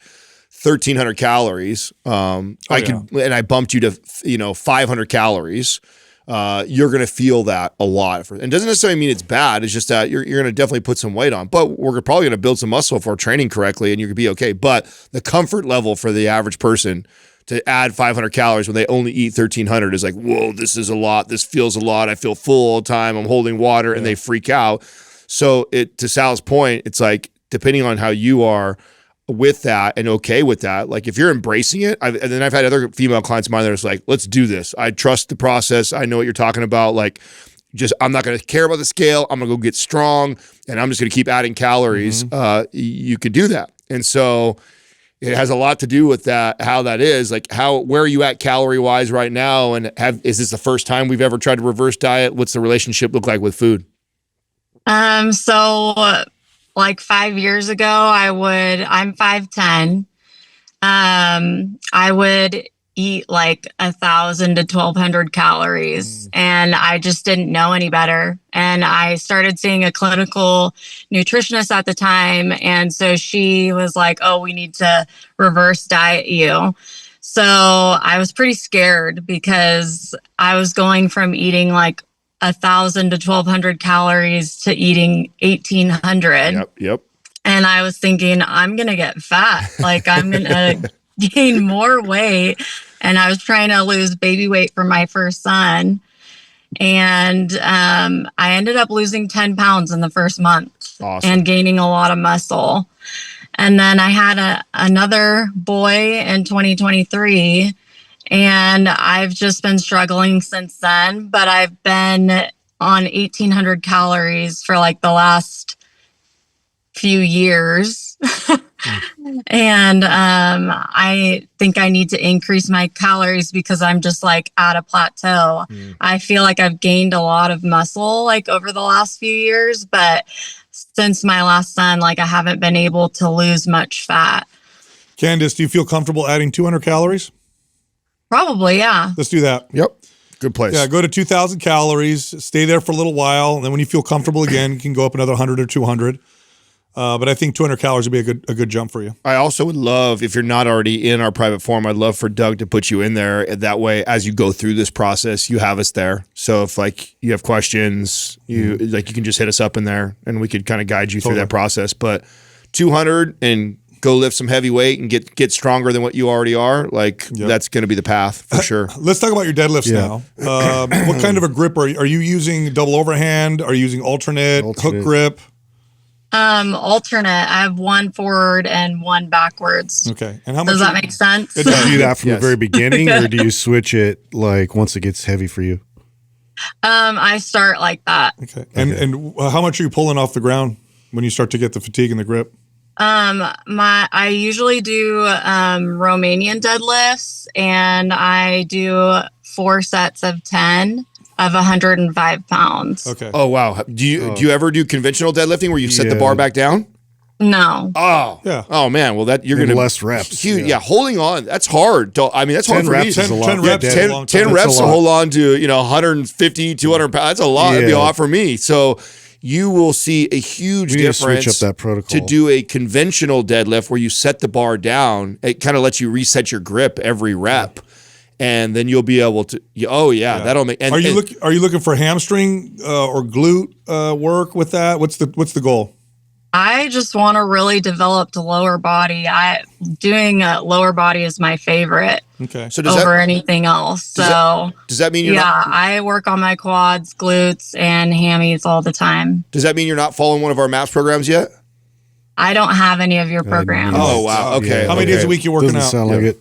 1,300 calories. And I bumped you to, 500 calories. You're going to feel that a lot. And it doesn't necessarily mean it's bad. It's just that you're going to definitely put some weight on. But we're probably going to build some muscle if we're training correctly, and you could be okay. But the comfort level for the average person to add 500 calories when they only eat 1,300 is like, whoa, this is a lot. This feels a lot. I feel full all the time. I'm holding water, and they freak out. So to Sal's point, it's like, depending on how you are with that and okay with that, like if you're embracing it, and then I've had other female clients of mine that are like, let's do this. I trust the process. I know what you're talking about. Like, I'm not going to care about the scale. I'm going to go get strong, and I'm just going to keep adding calories. You could do that. And so it has a lot to do with that, how that is. Like, where are you at calorie wise right now? And is this the first time we've ever tried to reverse diet? What's the relationship look like with food? So like 5 years ago, I'm 5'10". I would eat like 1,000 to 1,200 calories, and I just didn't know any better. And I started seeing a clinical nutritionist at the time, and so she was like, "Oh, we need to reverse diet you." So I was pretty scared because I was going from eating like 1,000 to 1,200 calories to eating 1,800. Yep. And I was thinking, I'm going to get fat. Like, I'm going to gain more weight. And I was trying to lose baby weight for my first son. And I ended up losing 10 pounds in the first month. Awesome. And gaining a lot of muscle. And then I had another boy in 2023. And I've just been struggling since then. But I've been on 1,800 calories for like the last few years. And I think I need to increase my calories because I'm just like at a plateau. I feel like I've gained a lot of muscle like over the last few years, but since my last son, like I haven't been able to lose much fat. Candace, do you feel comfortable adding 200 calories? Probably, yeah. Let's do that. Yep. Good place. Yeah, go to 2,000 calories, stay there for a little while, and then when you feel comfortable again, you can go up another 100 or 200. But I think 200 calories would be a good jump for you. I also would love, if you're not already in our private forum, I'd love for Doug to put you in there. That way, as you go through this process, you have us there. So if like you have questions, you can just hit us up in there and we could kind of guide you through that process. But 200 and go lift some heavy weight and get stronger than what you already are, that's going to be the path for sure. Let's talk about your deadlifts now. What kind of a grip are you using? Double overhand? Are you using alternate. Hook grip? Alternate. I have one forward and one backwards. Okay. And how much does that make sense? Do you do that from the very beginning, or do you switch it like once it gets heavy for you? I start like that. Okay. And how much are you pulling off the ground when you start to get the fatigue and the grip? I usually do Romanian deadlifts, and I do 4 sets of 10 of 105 pounds. Okay. Oh wow. Do you ever do conventional deadlifting where you set the bar back down? No. Oh yeah. Oh man. Well, that you're gonna less reps. Huge, yeah. Holding on. That's hard. I mean, that's hard for me. 10 reps. 10 reps to hold on to 150, 200 pounds. That's a lot. That'd be a lot for me. So you will see a huge difference switch up that protocol. to do a conventional deadlift where you set the bar down. It kind of lets you reset your grip every rep. And then you'll be able to. That'll make. And, are you looking for hamstring or glute work with that? What's the goal? I just want to really develop the lower body. Doing lower body is my favorite. Okay. So over anything else. So does that mean you're not? I work on my quads, glutes, and hammies all the time. Does that mean you're not following one of our MAPS programs yet? I don't have any of your programs. Oh wow. Okay. How many days a week you working Doesn't out? sound like it.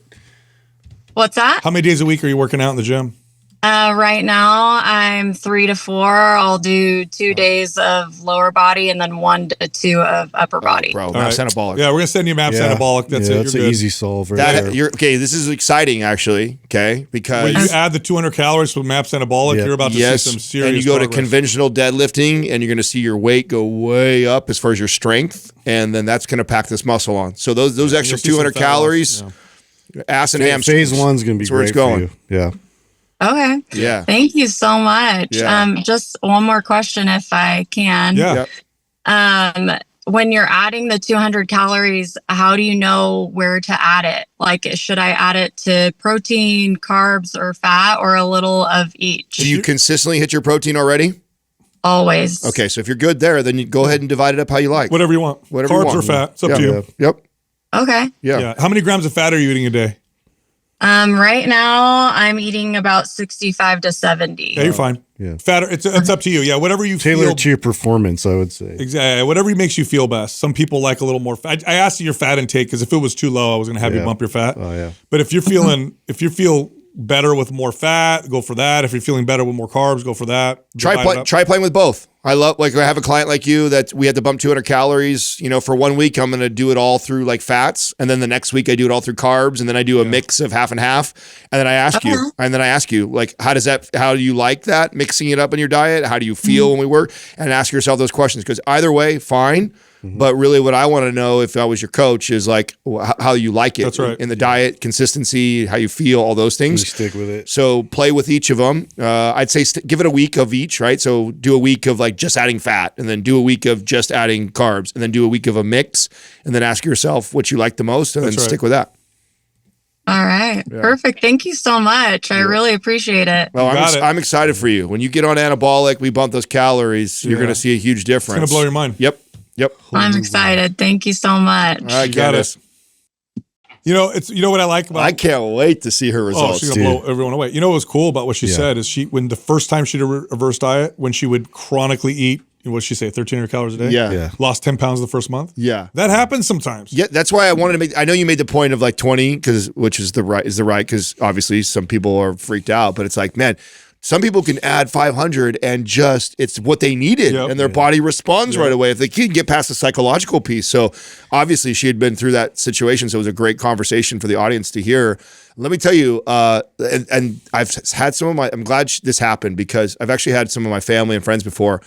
What's that? How many days a week are you working out in the gym? Right now, I'm 3 to 4. I'll do 2 days of lower body and then 1 to 2 of upper body. Bro, MAPS anabolic. Yeah, we're gonna send you MAPS anabolic. That's it. That's an easy solve right there. Okay, this is exciting actually. Okay, because when you add the 200 calories with MAPS anabolic, you're about to see some serious. And you go progress. to conventional deadlifting, and you're going to see your weight go way up as far as your strength, and then that's going to pack this muscle on. So those extra 200 calories. Ass and hamstrings. Phase 1's going to be That's where it's great going. for you. Yeah. Okay. Yeah. Thank you so much. Yeah. Just one more question if I can. Yeah. When you're adding the 200 calories, how do you know where to add it? Like, should I add it to protein, carbs, or fat, or a little of each? Do you consistently hit your protein already? Always. Okay, so if you're good there, then you go ahead and divide it up how you like. Whatever you want. Whatever Carbs you want. or fat. It's up to you. Yep. Okay. Yeah. How many grams of fat are you eating a day? Right now I'm eating about 65 to 70. Yeah, you're fine. Yeah. Fat. It's up to you. Yeah. Whatever you Tailor feel. to your performance, I would say. Exactly. Whatever makes you feel best. Some people like a little more fat. I asked you your fat intake because if it was too low, I was going to have you bump your fat. Oh yeah. But if you feel better with more fat, go for that. If you're feeling better with more carbs, go for that. Try playing with both. I have a client like you that we had to bump 200 calories, for 1 week. I'm going to do it all through like fats. And then the next week I do it all through carbs. And then I do a mix of half and half. And then I ask you, like, how do you like that? Mixing it up in your diet? How do you feel when we work? And ask yourself those questions, because either way, fine. But really what I want to know if I was your coach is like how you like it. That's right. In the diet, consistency, how you feel, all those things. You stick with it. So play with each of them. I'd say give it a week of each, right? So do a week of like just adding fat, and then do a week of just adding carbs, and then do a week of a mix, and then ask yourself what you like the most, and then stick with that. All right. Yeah. Perfect. Thank you so much. I really appreciate it. Well, I'm excited for you. When you get on anabolic, we bump those calories. You're going to see a huge difference. It's going to blow your mind. Yep. I'm excited. Thank you so much. All right, got it. You know what I like about? I can't wait to see her results. She's gonna blow everyone away. You know what was cool about what she said is when the first time she did a reverse diet, when she would chronically eat, what did she say, 1,300 calories a day? Yeah. Lost 10 pounds the first month. Yeah. That happens sometimes. Yeah, that's why I wanted to make. I know you made the point of like 20, which is the right, because obviously some people are freaked out, but it's like, man. Some people can add 500 and it's what they needed and their body responds right away if they can get past the psychological piece. So obviously she had been through that situation. So it was a great conversation for the audience to hear. Let me tell you, and I've had I'm glad this happened because I've actually had some of my family and friends before.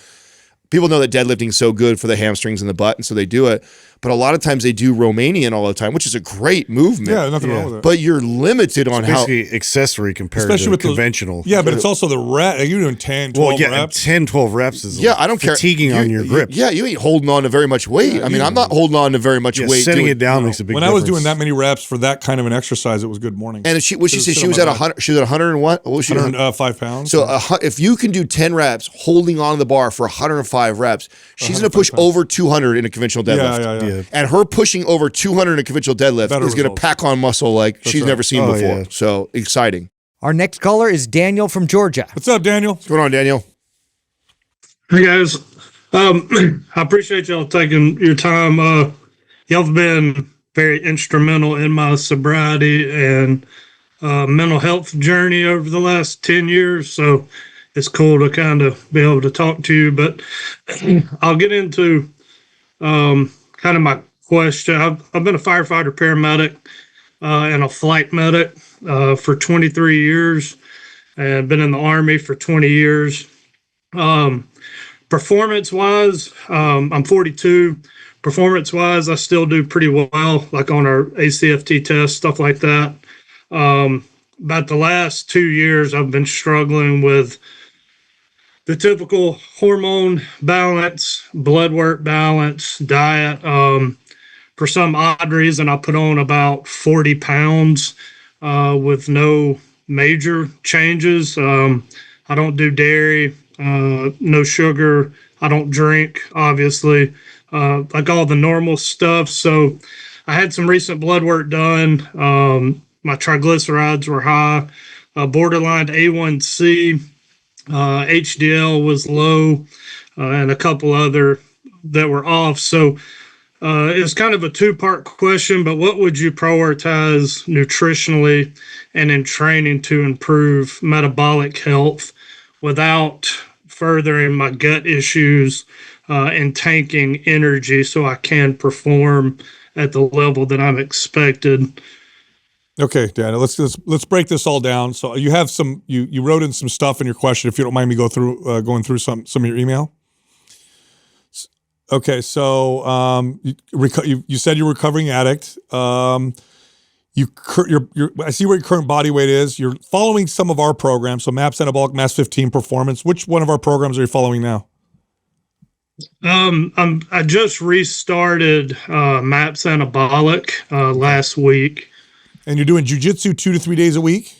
People know that deadlifting is so good for the hamstrings and the butt, and so they do it. But a lot of times they do Romanian all the time, which is a great movement. Yeah, nothing wrong with it. But you're limited on how accessory compared to conventional. Yeah, but it's also the rep. You're doing 10, 12 reps. 10, 12 reps is I don't fatiguing care. on your grips. You ain't holding on to very much weight. I mean, I'm not holding on to very much weight. Setting it down makes a big difference. When I was doing that many reps for that kind of an exercise, it was good morning. And she said she was at 100. She was at 100 and what? What was she? 105 pounds. So if you can do 10 reps holding on to the bar for 105 reps, she's going to push over 200 in a conventional deadlift. Yeah. And her pushing over 200 in a conventional deadlift is going to pack on muscle like she's never seen before. Yeah. So exciting. Our next caller is Daniel from Georgia. What's up, Daniel? What's going on, Daniel? Hey, guys. I appreciate y'all taking your time. Y'all have been very instrumental in my sobriety and mental health journey over the last 10 years. So it's cool to kind of be able to talk to you. But I'll get into kind of my question. I've been a firefighter, paramedic, and a flight medic for 23 years, and been in the Army for 20 years. Performance-wise, I'm 42. Performance-wise, I still do pretty well, like on our ACFT test, stuff like that. About the last 2 years, I've been struggling with the typical hormone balance, blood work balance, diet. For some odd reason, I put on about 40 pounds with no major changes. I don't do dairy, no sugar. I don't drink, obviously, like all the normal stuff. So I had some recent blood work done. My triglycerides were high, borderline A1C, HDL was low, and a couple other that were off. So it was kind of a two-part question, but what would you prioritize nutritionally and in training to improve metabolic health without furthering my gut issues and tanking energy so I can perform at the level that I'm expected? Okay, Daniel, let's break this all down. So you have you wrote in some stuff in your question. If you don't mind me going through some of your email. Okay, so you said you're a recovering addict. I see where your current body weight is. You're following some of our programs, so MAPS Anabolic, Mass 15 Performance. Which one of our programs are you following now? I just restarted MAPS Anabolic last week. And you're doing jujitsu 2 to 3 days a week?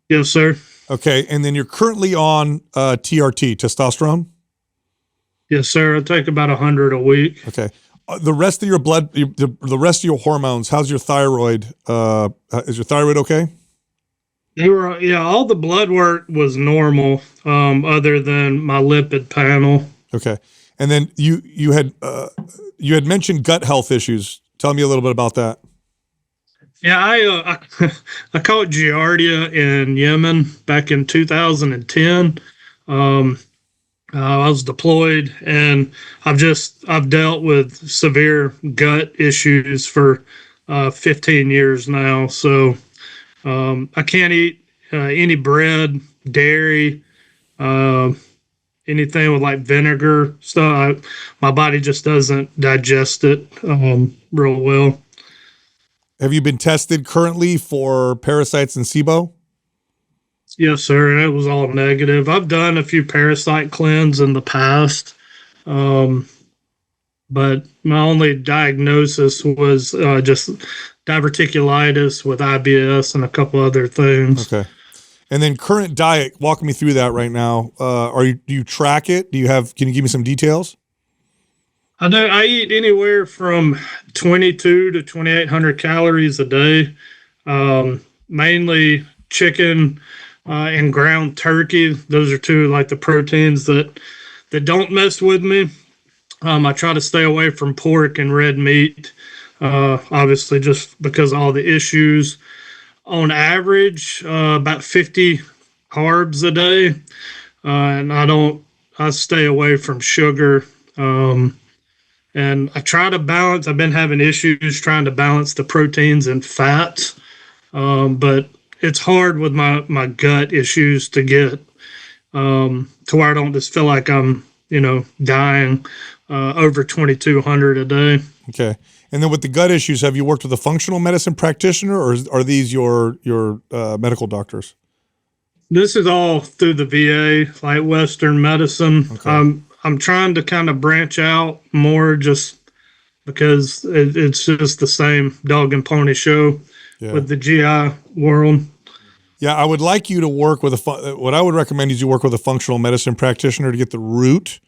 Yes, sir. Okay, and then you're currently on TRT, testosterone? Yes, sir. I take about 100 a week. Okay. The rest of your the rest of your hormones, how's your thyroid? Is your thyroid okay? All the blood work was normal, other than my lipid panel. Okay. And then you had mentioned gut health issues. Tell me a little bit about that. Yeah, I caught Giardia in Yemen back in 2010. I was deployed, and I've dealt with severe gut issues for 15 years now. So I can't eat any bread, dairy, anything with like vinegar stuff. My body just doesn't digest it real well. Have you been tested currently for parasites and SIBO? Yes, sir. And it was all negative. I've done a few parasite cleanse in the past, but my only diagnosis was just diverticulitis with IBS and a couple other things. Okay. And then current diet, walk me through that right now. Do you track it? Can you give me some details? I know I eat anywhere from 22 to 2,800 calories a day, mainly chicken and ground turkey. Those are two like the proteins that don't mess with me. I try to stay away from pork and red meat, obviously just because of all the issues. On average, about 50 carbs a day, and I stay away from sugar. And I try to balance. I've been having issues trying to balance the proteins and fats, but it's hard with my gut issues to get to where I don't just feel like I'm, dying over 2,200 a day. Okay. And then with the gut issues, have you worked with a functional medicine practitioner, or are these your medical doctors? This is all through the VA, like Western medicine. Okay. I'm trying to kind of branch out more just because it's just the same dog and pony show with the GI world. Yeah, I would like you to work with what I would recommend is you work with a functional medicine practitioner to get the root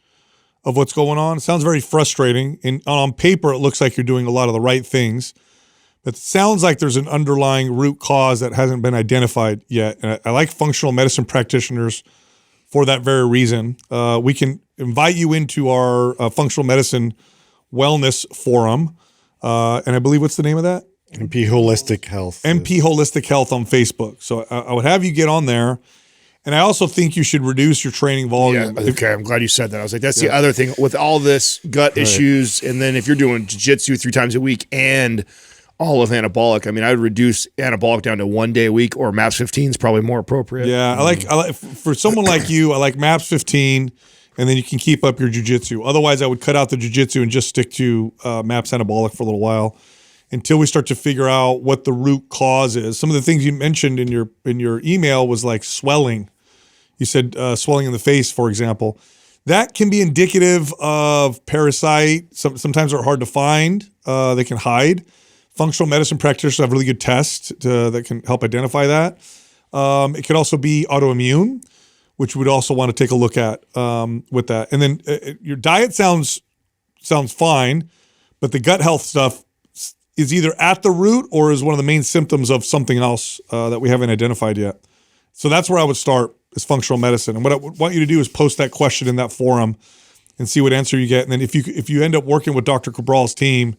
of what's going on. It sounds very frustrating. And on paper, it looks like you're doing a lot of the right things. But it sounds like there's an underlying root cause that hasn't been identified yet. And I like functional medicine practitioners for that very reason. We can invite you into our functional medicine wellness forum. And I believe, what's the name of that? MP Holistic Health. MP Holistic Health on Facebook. So I would have you get on there. And I also think you should reduce your training volume. Yeah, okay, I'm glad you said that. I was like, that's the other thing with all this gut issues. And then if you're doing jiu-jitsu 3 times a week and all of anabolic, I mean, I would reduce anabolic down to 1 day a week, or MAPS 15 is probably more appropriate. Yeah, I like for someone like you, I like MAPS 15, and then you can keep up your jiu-jitsu. Otherwise, I would cut out the jiu-jitsu and just stick to MAPS anabolic for a little while until we start to figure out what the root cause is. Some of the things you mentioned in your email was like swelling. You said swelling in the face, for example. That can be indicative of parasite. Sometimes they're hard to find. They can hide. Functional medicine practitioners have really good tests that can help identify that. It could also be autoimmune, which we'd also want to take a look at with that. And then your diet sounds fine, but the gut health stuff is either at the root or is one of the main symptoms of something else that we haven't identified yet. So that's where I would start, is functional medicine. And what I want you to do is post that question in that forum and see what answer you get. And then if you end up working with Dr. Cabral's team,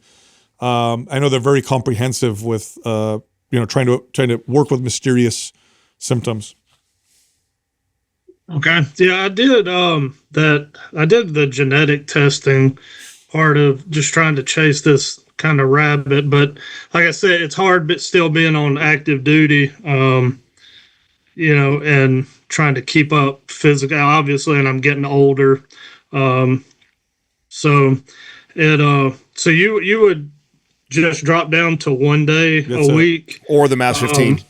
I know they're very comprehensive with trying to work with mysterious symptoms. Okay. Yeah, I did I did the genetic testing part of just trying to chase this kind of rabbit, but like I said, it's hard but still being on active duty. And trying to keep up physically, obviously, and I'm getting older. So you would just drop down to 1 day a week, or the MAPS 15,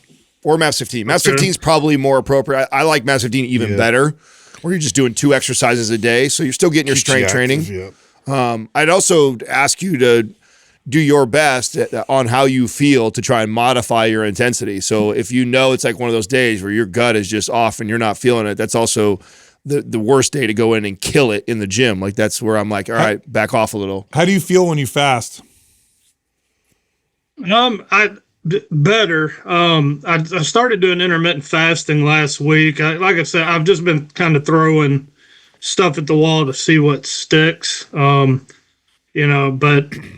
or MAPS 15. MAPS 15 is probably more appropriate. I like MAPS 15 even better, where you're just doing 2 exercises a day, so you're still getting your strength training. I'd also ask you to do your best on how you feel to try and modify your intensity. So if you know it's like one of those days where your gut is just off and you're not feeling it, that's also the worst day to go in and kill it in the gym. Like that's where I'm like, all right, back off a little. How do you feel when you fast? Better. I started doing intermittent fasting last week. Like I said, I've just been kind of throwing stuff at the wall to see what sticks. But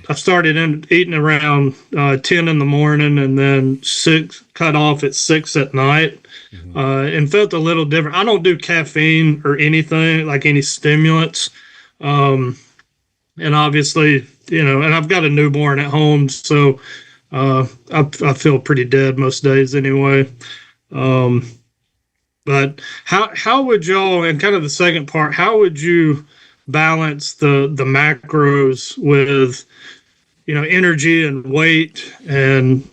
I started eating around 10 in the morning and then cut off at 6 at night, and felt a little different. I don't do caffeine or anything, like any stimulants. And obviously, and I've got a newborn at home, so I feel pretty dead most days anyway. But how would y'all, and kind of the second part, how would you balance the macros with, energy and weight and,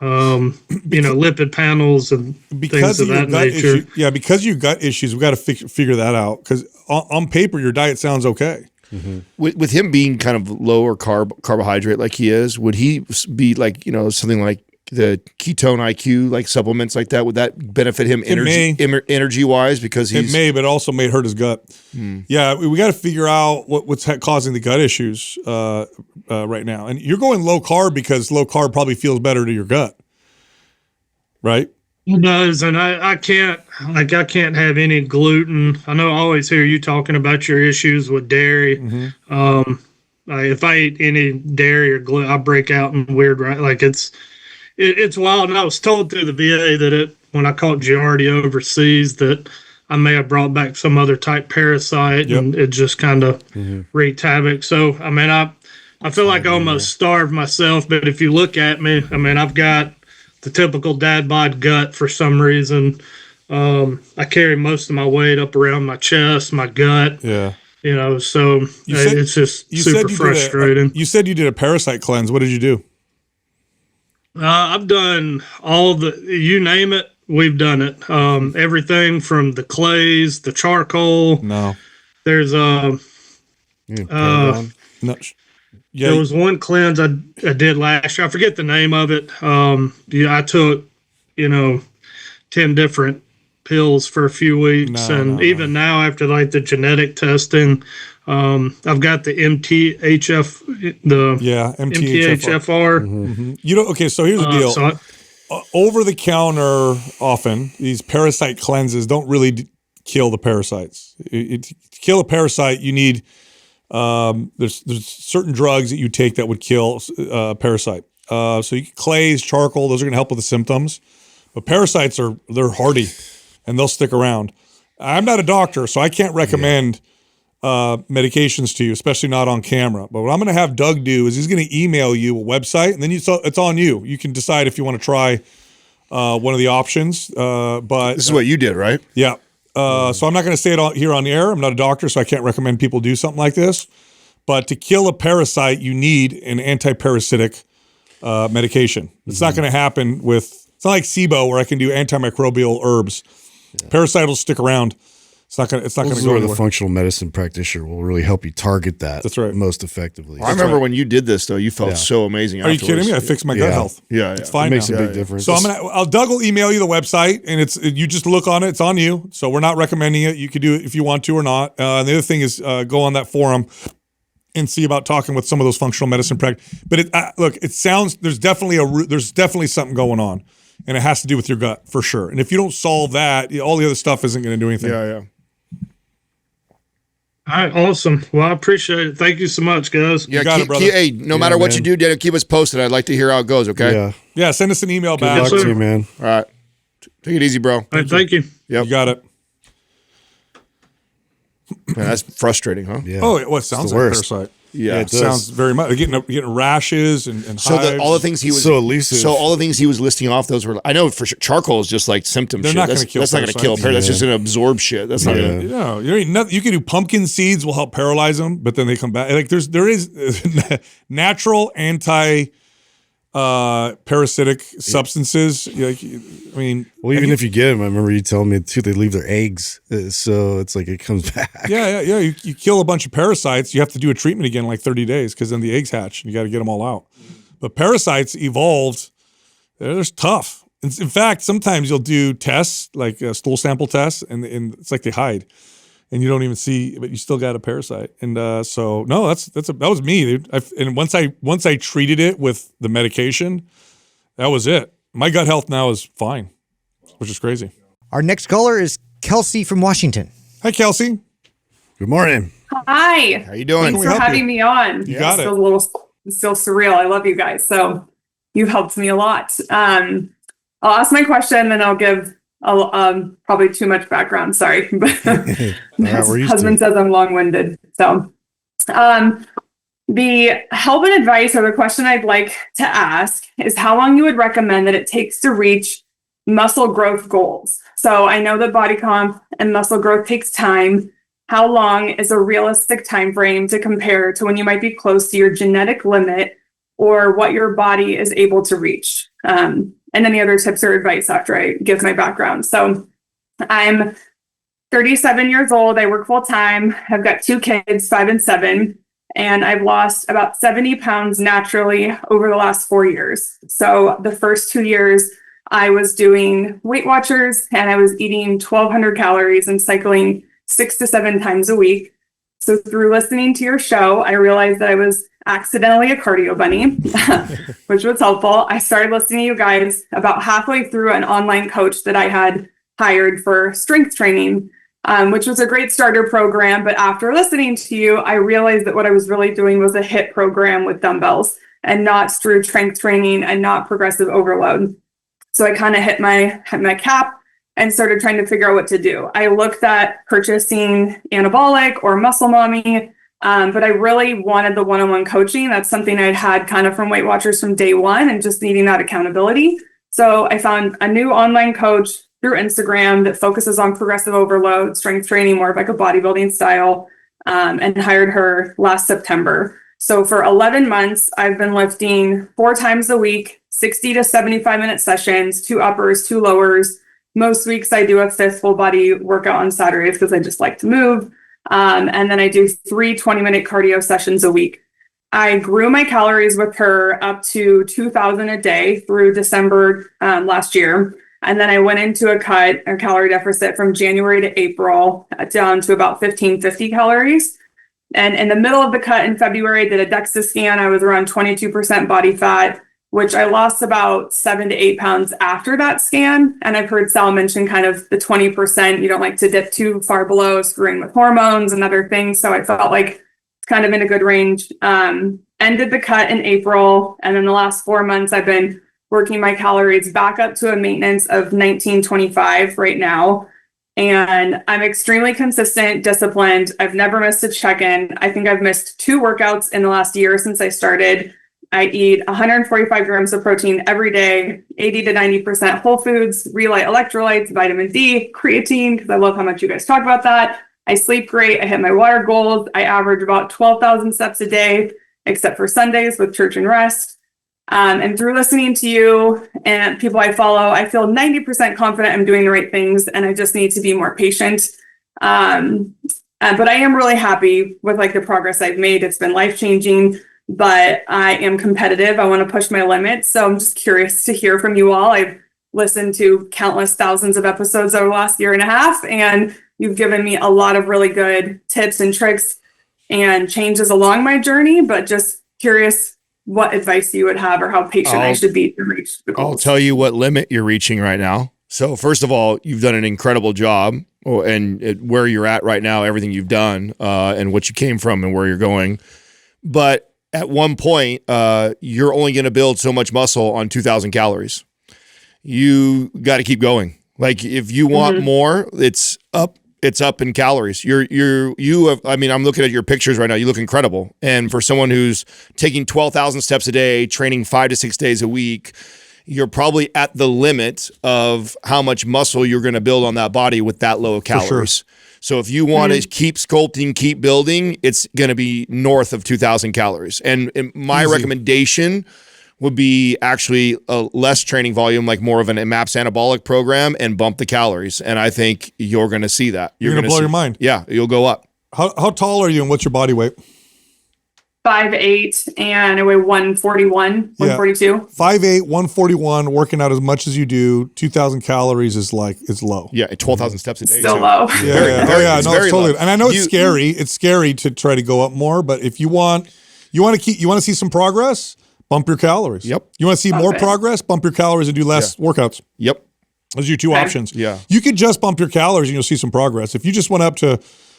lipid panels and things of that nature? Because you gut issues, we got to figure that out. Because on paper, your diet sounds okay. Mm-hmm. With him being kind of lower carbohydrate like he is, would he be like, something like the ketone IQ, like supplements like that? Would that benefit him energy wise? Because it may, but also may hurt his gut. Yeah, we got to figure out what's causing the gut issues right now. And you're going low carb because low carb probably feels better to your gut, right? It does, and I can't have any gluten. I know I always hear you talking about your issues with dairy. Mm-hmm. If I eat any dairy or gluten, I break out in weird, right? Like it's wild. And I was told through the VA that when I caught Giardia overseas, that I may have brought back some other type parasite, and it just kind of wreaked havoc. So, I mean, I feel like I almost starved myself. But if you look at me, I mean, I've got the typical dad bod gut for some reason. I carry most of my weight up around my chest, my gut. Yeah. So it's just super frustrating. You said you did a parasite cleanse. What did you do? I've done you name it, we've done it. Everything from the clays, the charcoal. No. There's no. Yeah. There was one cleanse I did last year. I forget the name of it. I took, 10 different pills for a few weeks. Even now, after like the genetic testing, I've got the MTHFR. Mm-hmm. Okay, so here's the deal. Over the counter, often, these parasite cleanses don't really kill the parasites. To kill a parasite, you need, there's certain drugs that you take that would kill a parasite. So clays, charcoal, those are going to help with the symptoms. But parasites they're hardy and they'll stick around. I'm not a doctor, so I can't recommend medications to you, especially not on camera. But what I'm going to have Doug do is he's going to email you a website, and then it's on you. You can decide if you want to try one of the options. But this is what you did, right? Yeah. So I'm not going to say it here on the air. I'm not a doctor, so I can't recommend people do something like this. But to kill a parasite, you need an anti-parasitic medication. It's not going to happen it's not like SIBO where I can do antimicrobial herbs. Yeah. Parasite will stick around. It's not going to go anywhere. The functional medicine practitioner will really help you target that. That's right. Most effectively. I remember when you did this though, you felt so amazing. Are you kidding me? I fixed my gut health. Yeah, it's fine. It makes a big difference. So Doug will email you the website, and you just look on it. It's on you. So we're not recommending it. You could do it if you want to or not. And the other thing is go on that forum and see about talking with some of those functional medicine practitioners. But look, it sounds there's definitely something going on. And it has to do with your gut for sure. And if you don't solve that, all the other stuff isn't going to do anything. Yeah. All right, awesome. Well, I appreciate it. Thank you so much, guys. Yeah, you got it, brother. Hey, no matter what you do, Daniel, keep us posted. I'd like to hear how it goes, okay? Yeah, send us an email back. Good luck to you, man. All right. Take it easy, bro. All right, thank you. Yep. You got it. Man, that's frustrating, huh? Yeah. Oh, it sounds like a parasite. Yeah, it sounds very much getting rashes and so hives. All the things he was all the things he was listing off, those were, I know for sure, charcoal is just like symptom shit. That's not going to kill a parasite. That's just going to absorb shit. That's not going to. You can do pumpkin seeds will help paralyze them, but then they come back. Like there is natural anti parasitic substances. Even if you get them, I remember you telling me too, they leave their eggs, so it's like it comes back. Yeah. You kill a bunch of parasites, you have to do a treatment again in like 30 days because then the eggs hatch and you got to get them all out. But parasites evolved; they're tough. In fact, sometimes you'll do tests like stool sample tests, and it's like they hide, and you don't even see, but you still got a parasite. And so no, that was me, dude. And once I treated it with the medication, that was it. My gut health now is fine, which is crazy. Our next caller is Kelsey from Washington. Hi, Kelsey. Good morning. Hi. How you doing? Thanks for having me on. You got it. It's still surreal. I love you guys. So you've helped me a lot. I'll ask my question, then I'll give probably too much background. Sorry. But my husband says I'm long-winded. So the help and advice, or the question I'd like to ask, is how long you would recommend that it takes to reach muscle growth goals. So I know that body comp and muscle growth takes time. How long is a realistic time frame to compare to when you might be close to your genetic limit or what your body is able to reach? And any other tips or advice after I give my background. So I'm 37 years old. I work full time. I've got 2 kids, 5 and 7, and I've lost about 70 pounds naturally over the last 4 years. So the first 2 years, I was doing Weight Watchers and I was eating 1,200 calories and cycling 6 to 7 times a week. So through listening to your show, I realized that I was accidentally a cardio bunny, which was helpful. I started listening to you guys about halfway through an online coach that I had hired for strength training, which was a great starter program. But after listening to you, I realized that what I was really doing was a HIIT program with dumbbells and not through strength training and not progressive overload. So I kind of hit my cap and started trying to figure out what to do. I looked at purchasing anabolic or muscle mommy, but I really wanted the one-on-one coaching. That's something I'd had kind of from Weight Watchers from day one and just needing that accountability. So I found a new online coach through Instagram that focuses on progressive overload, strength training, more of like a bodybuilding style, and hired her last September. So for 11 months, I've been lifting 4 times a week, 60 to 75-minute sessions, 2 uppers, 2 lowers. Most weeks I do a 5th full body workout on Saturdays because I just like to move. And then I do 3 20-minute cardio sessions a week. I grew my calories with her up to 2,000 a day through December last year. And then I went into a calorie deficit from January to April down to about 1,550 calories. And in the middle of the cut in February, I did a DEXA scan. I was around 22% body fat, which I lost about 7 to 8 pounds after that scan. And I've heard Sal mention kind of the 20%, you don't like to dip too far below, screwing with hormones and other things. So I felt like it's kind of in a good range. Ended the cut in April. And then the last 4 months, I've been working my calories back up to a maintenance of 1925 right now. And I'm extremely consistent, disciplined. I've never missed a check-in. I think I've missed 2 workouts in the last year since I started. I eat 145 grams of protein every day, 80 to 90% whole foods, Relight electrolytes, vitamin D, creatine, because I love how much you guys talk about that. I sleep great. I hit my water goals. I average about 12,000 steps a day, except for Sundays with church and rest. And through listening to you and people I follow, I feel 90% confident I'm doing the right things, and I just need to be more patient. But I am really happy with like the progress I've made. It's been life-changing. But I am competitive. I want to push my limits. So I'm just curious to hear from you all. I've listened to countless thousands of episodes over the last year and a half, and you've given me a lot of really good tips and tricks and changes along my journey, but just curious what advice you would have or how patient I should be to reach the goals. I'll tell you what limit you're reaching right now. So first of all, you've done an incredible job, and where you're at right now, everything you've done and what you came from and where you're going. But at one point, you're only going to build so much muscle on 2,000 calories. You got to keep going. Like if you want more, it's up in calories. I'm looking at your pictures right now. You look incredible. And for someone who's taking 12,000 steps a day, training 5 to 6 days a week, you're probably at the limit of how much muscle you're going to build on that body with that low of calories. For sure. So if you want to keep sculpting, keep building, it's going to be north of 2,000 calories. And my recommendation would be actually a less training volume, like more of an MAPS anabolic program, and bump the calories. And I think you're going to see that. You're going to blow your mind. Yeah, you'll go up. How tall are you and what's your body weight? 5'8", and I weigh 141, 142. 5'8", 141, working out as much as you do, 2,000 calories is low. Yeah, 12,000 steps a day. Still low. It's totally low. And I know it's scary. It's scary to try to go up more, but if you want to see some progress, bump your calories. Yep. You want to see more progress, bump your calories and do less workouts. Yep. Those are your 2 options. Yeah. You could just bump your calories and you'll see some progress. If you just went up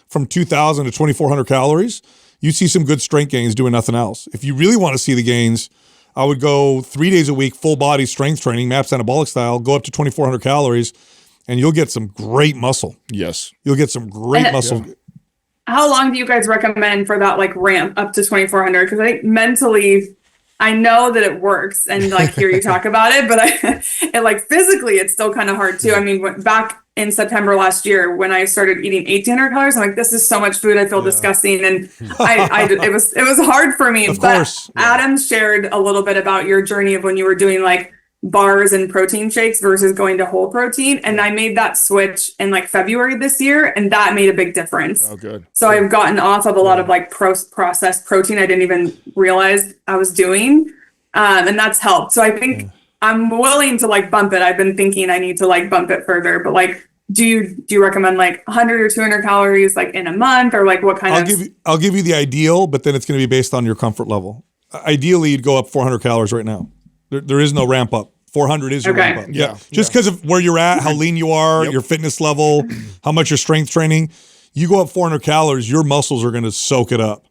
from 2,000 to 2,400 calories, you see some good strength gains doing nothing else. If you really want to see the gains, I would go 3 days a week, full body strength training, MAPS anabolic style, go up to 2,400 calories, and you'll get some great muscle. Yes. You'll get some great muscle. Yeah. How long do you guys recommend for that like ramp up to 2,400? Because I think mentally, I know that it works and like hear you talk about it, but it like physically, it's still kind of hard too. I mean, back in September last year when I started eating 1,800 calories. I'm like, this is so much food. I feel disgusting. And it was hard for me. Of course. Adam shared a little bit about your journey of when you were doing like bars and protein shakes versus going to whole protein. And I made that switch in like February this year, and that made a big difference. Oh, good. So I've gotten off of a lot of like processed protein I didn't even realize I was doing. And that's helped. So I think I'm willing to like bump it. I've been thinking I need to like bump it further, but like, do you recommend like 100 or 200 calories like in a month, or like what kind I'll give you the ideal, but then it's going to be based on your comfort level. Ideally, you'd go up 400 calories right now. There is no ramp up. 400 is your ramp up. Yeah. Just because of where you're at, how lean you are, your fitness level, how much you're strength training. You go up 400 calories, your muscles are going to soak it up.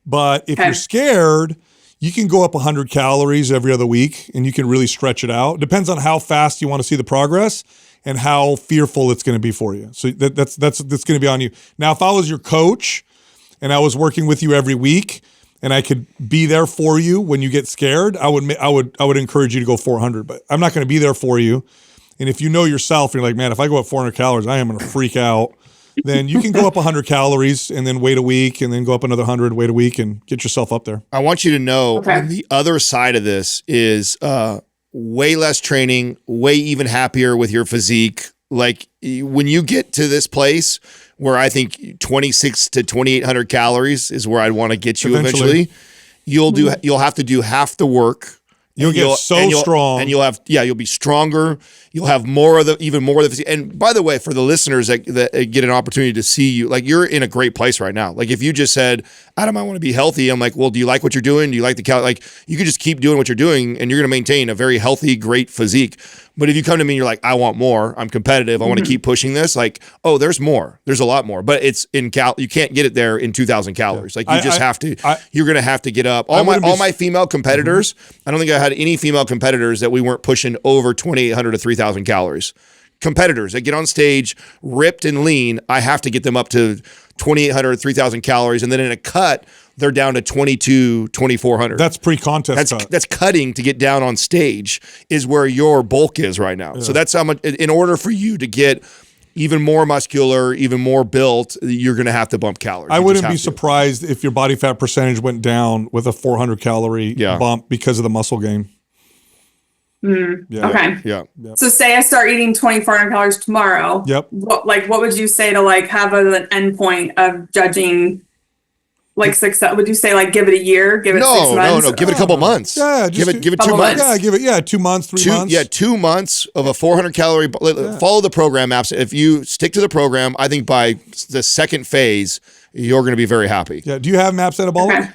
But if you're scared, you can go up 100 calories every other week, and you can really stretch it out. Depends on how fast you want to see the progress and how fearful it's going to be for you. So that's going to be on you. Now, if I was your coach and I was working with you every week, and I could be there for you when you get scared, I would encourage you to go 400. But I'm not going to be there for you. And if you know yourself, and you're like, man, if I go up 400 calories, I am going to freak out. Then you can go up 100 calories and then wait a week, and then go up another 100, wait a week, and get yourself up there. I want you to know on the other side of this is way less training, way even happier with your physique. Like when you get to this place where I think 26 to 2,800 calories is where I'd want to get you eventually, you'll have to do half the work. You'll get strong, and you'll be stronger. You'll have even more of the. And by the way, for the listeners that get an opportunity to see you, like you're in a great place right now. Like if you just said, Adam, I want to be healthy. I'm like, well, do you like what you're doing? Do you like the like you could just keep doing what you're doing, and you're going to maintain a very healthy, great physique. But if you come to me and you're like, I want more, I'm competitive, I want to keep pushing this, like, oh, there's more. There's a lot more. But it's in you can't get it there in 2,000 calories. Like you just have to, you're going to have to get up. All my female competitors, I don't think I had any female competitors that we weren't pushing over 2,800 to 3,000 calories. Competitors that get on stage ripped and lean, I have to get them up to 2,800, 3,000 calories. And then in a cut, they're down to 2,400. That's pre-contest cut. That's cutting to get down on stage is where your bulk is right now. Yeah. So that's how much, in order for you to get even more muscular, even more built, you're going to have to bump calories. I wouldn't be surprised if your body fat percentage went down with a 400 calorie bump because of the muscle gain. Okay. Yeah. So say I start eating 2,400 calories tomorrow. Yep. What would you say to like have an endpoint of judging like success? Would you say like give it a year? Give it 6 months? No. Give it a couple months. Yeah. Give it 2 months. Yeah. Give it 2 months, 3 months. Yeah. 2 months of a 400 calorie. Follow the program apps. If you stick to the program, I think by the second phase, you're going to be very happy. Yeah. Do you have MAPS Metabolic? Okay.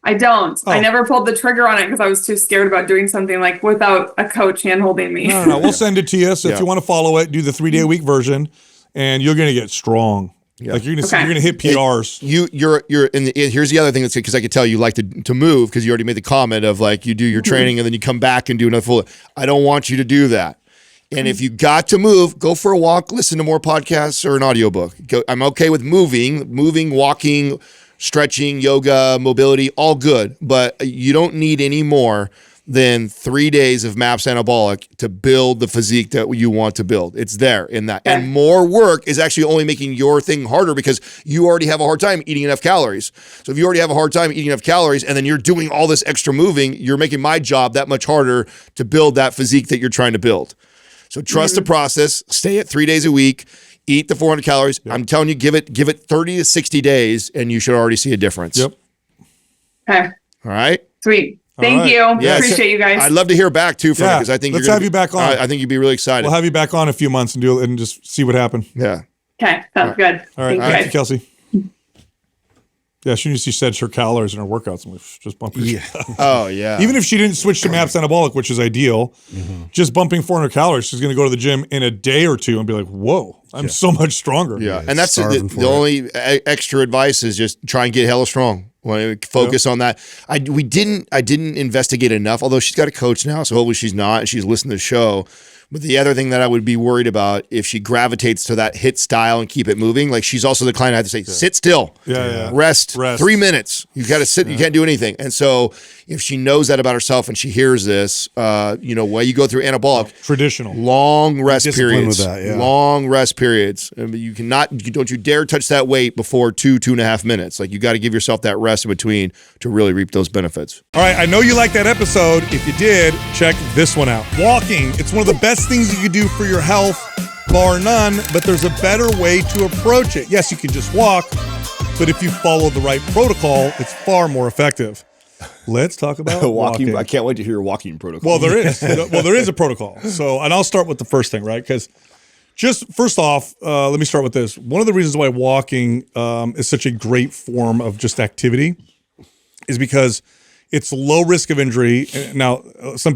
I don't. I never pulled the trigger on it because I was too scared about doing something like without a coach hand-holding me. No. We'll send it to you. So if you want to follow it, do the 3-day-a-week version, and you're going to get strong. Yeah. Like you're going to hit PRs. Here's the other thing that's good, because I could tell you like to move, because you already made the comment of like you do your training and then you come back and do another full. I don't want you to do that. And if you got to move, go for a walk, listen to more podcasts or an audiobook. I'm okay with moving, walking, stretching, yoga, mobility, all good, but you don't need any more than 3 days of MAPS Anabolic to build the physique that you want to build. It's there in that. And more work is actually only making your thing harder because you already have a hard time eating enough calories. So if you already have a hard time eating enough calories and then you're doing all this extra moving, you're making my job that much harder to build that physique that you're trying to build. So trust the process, stay at 3 days a week, eat the 400 calories. Yep. I'm telling you, give it 30 to 60 days, and you should already see a difference. Yep. Okay. All right. Sweet. Thank you. Yeah, appreciate you guys. I'd love to hear back too from you, because I think let's have you back on. I think you'd be really excited. We'll have you back on in a few months and do it and just see what happened. Yeah. Okay. Sounds good. All right. Thank you, Kelsey. Yeah, as soon as she said her calories in her workouts, I'm like, just bumping. Yeah. Oh, yeah. Even if she didn't switch to MAPS Anabolic, which is ideal, just bumping 400 calories, she's going to go to the gym in a day or two and be like, whoa, I'm so much stronger. Yeah, and that's the only extra advice is just try and get hella strong. Focus on that. I didn't investigate enough, although she's got a coach now, so hopefully she's not, and she's listening to the show. But the other thing that I would be worried about if she gravitates to that HIIT style and keep it moving, like she's also the client I have to say, sit still, rest 3 minutes. You got to sit. You can't do anything. And so if she knows that about herself and she hears this, while you go through anabolic, traditional long rest periods, with that, long rest periods. I mean, don't you dare touch that weight before 2.5 minutes. Like you got to give yourself that rest in between to really reap those benefits. All right, I know you liked that episode. If you did, check this one out. Walking, it's one of the best things you can do for your health, bar none, but there's a better way to approach it. Yes, you can just walk, but if you follow the right protocol, it's far more effective. Let's talk about walking. I can't wait to hear your walking protocol. Well, there is. There is a protocol. So, and I'll start with the first thing, right? Because just first off, let me start with this. One of the reasons why walking is such a great form of just activity is because it's low risk of injury. Now, some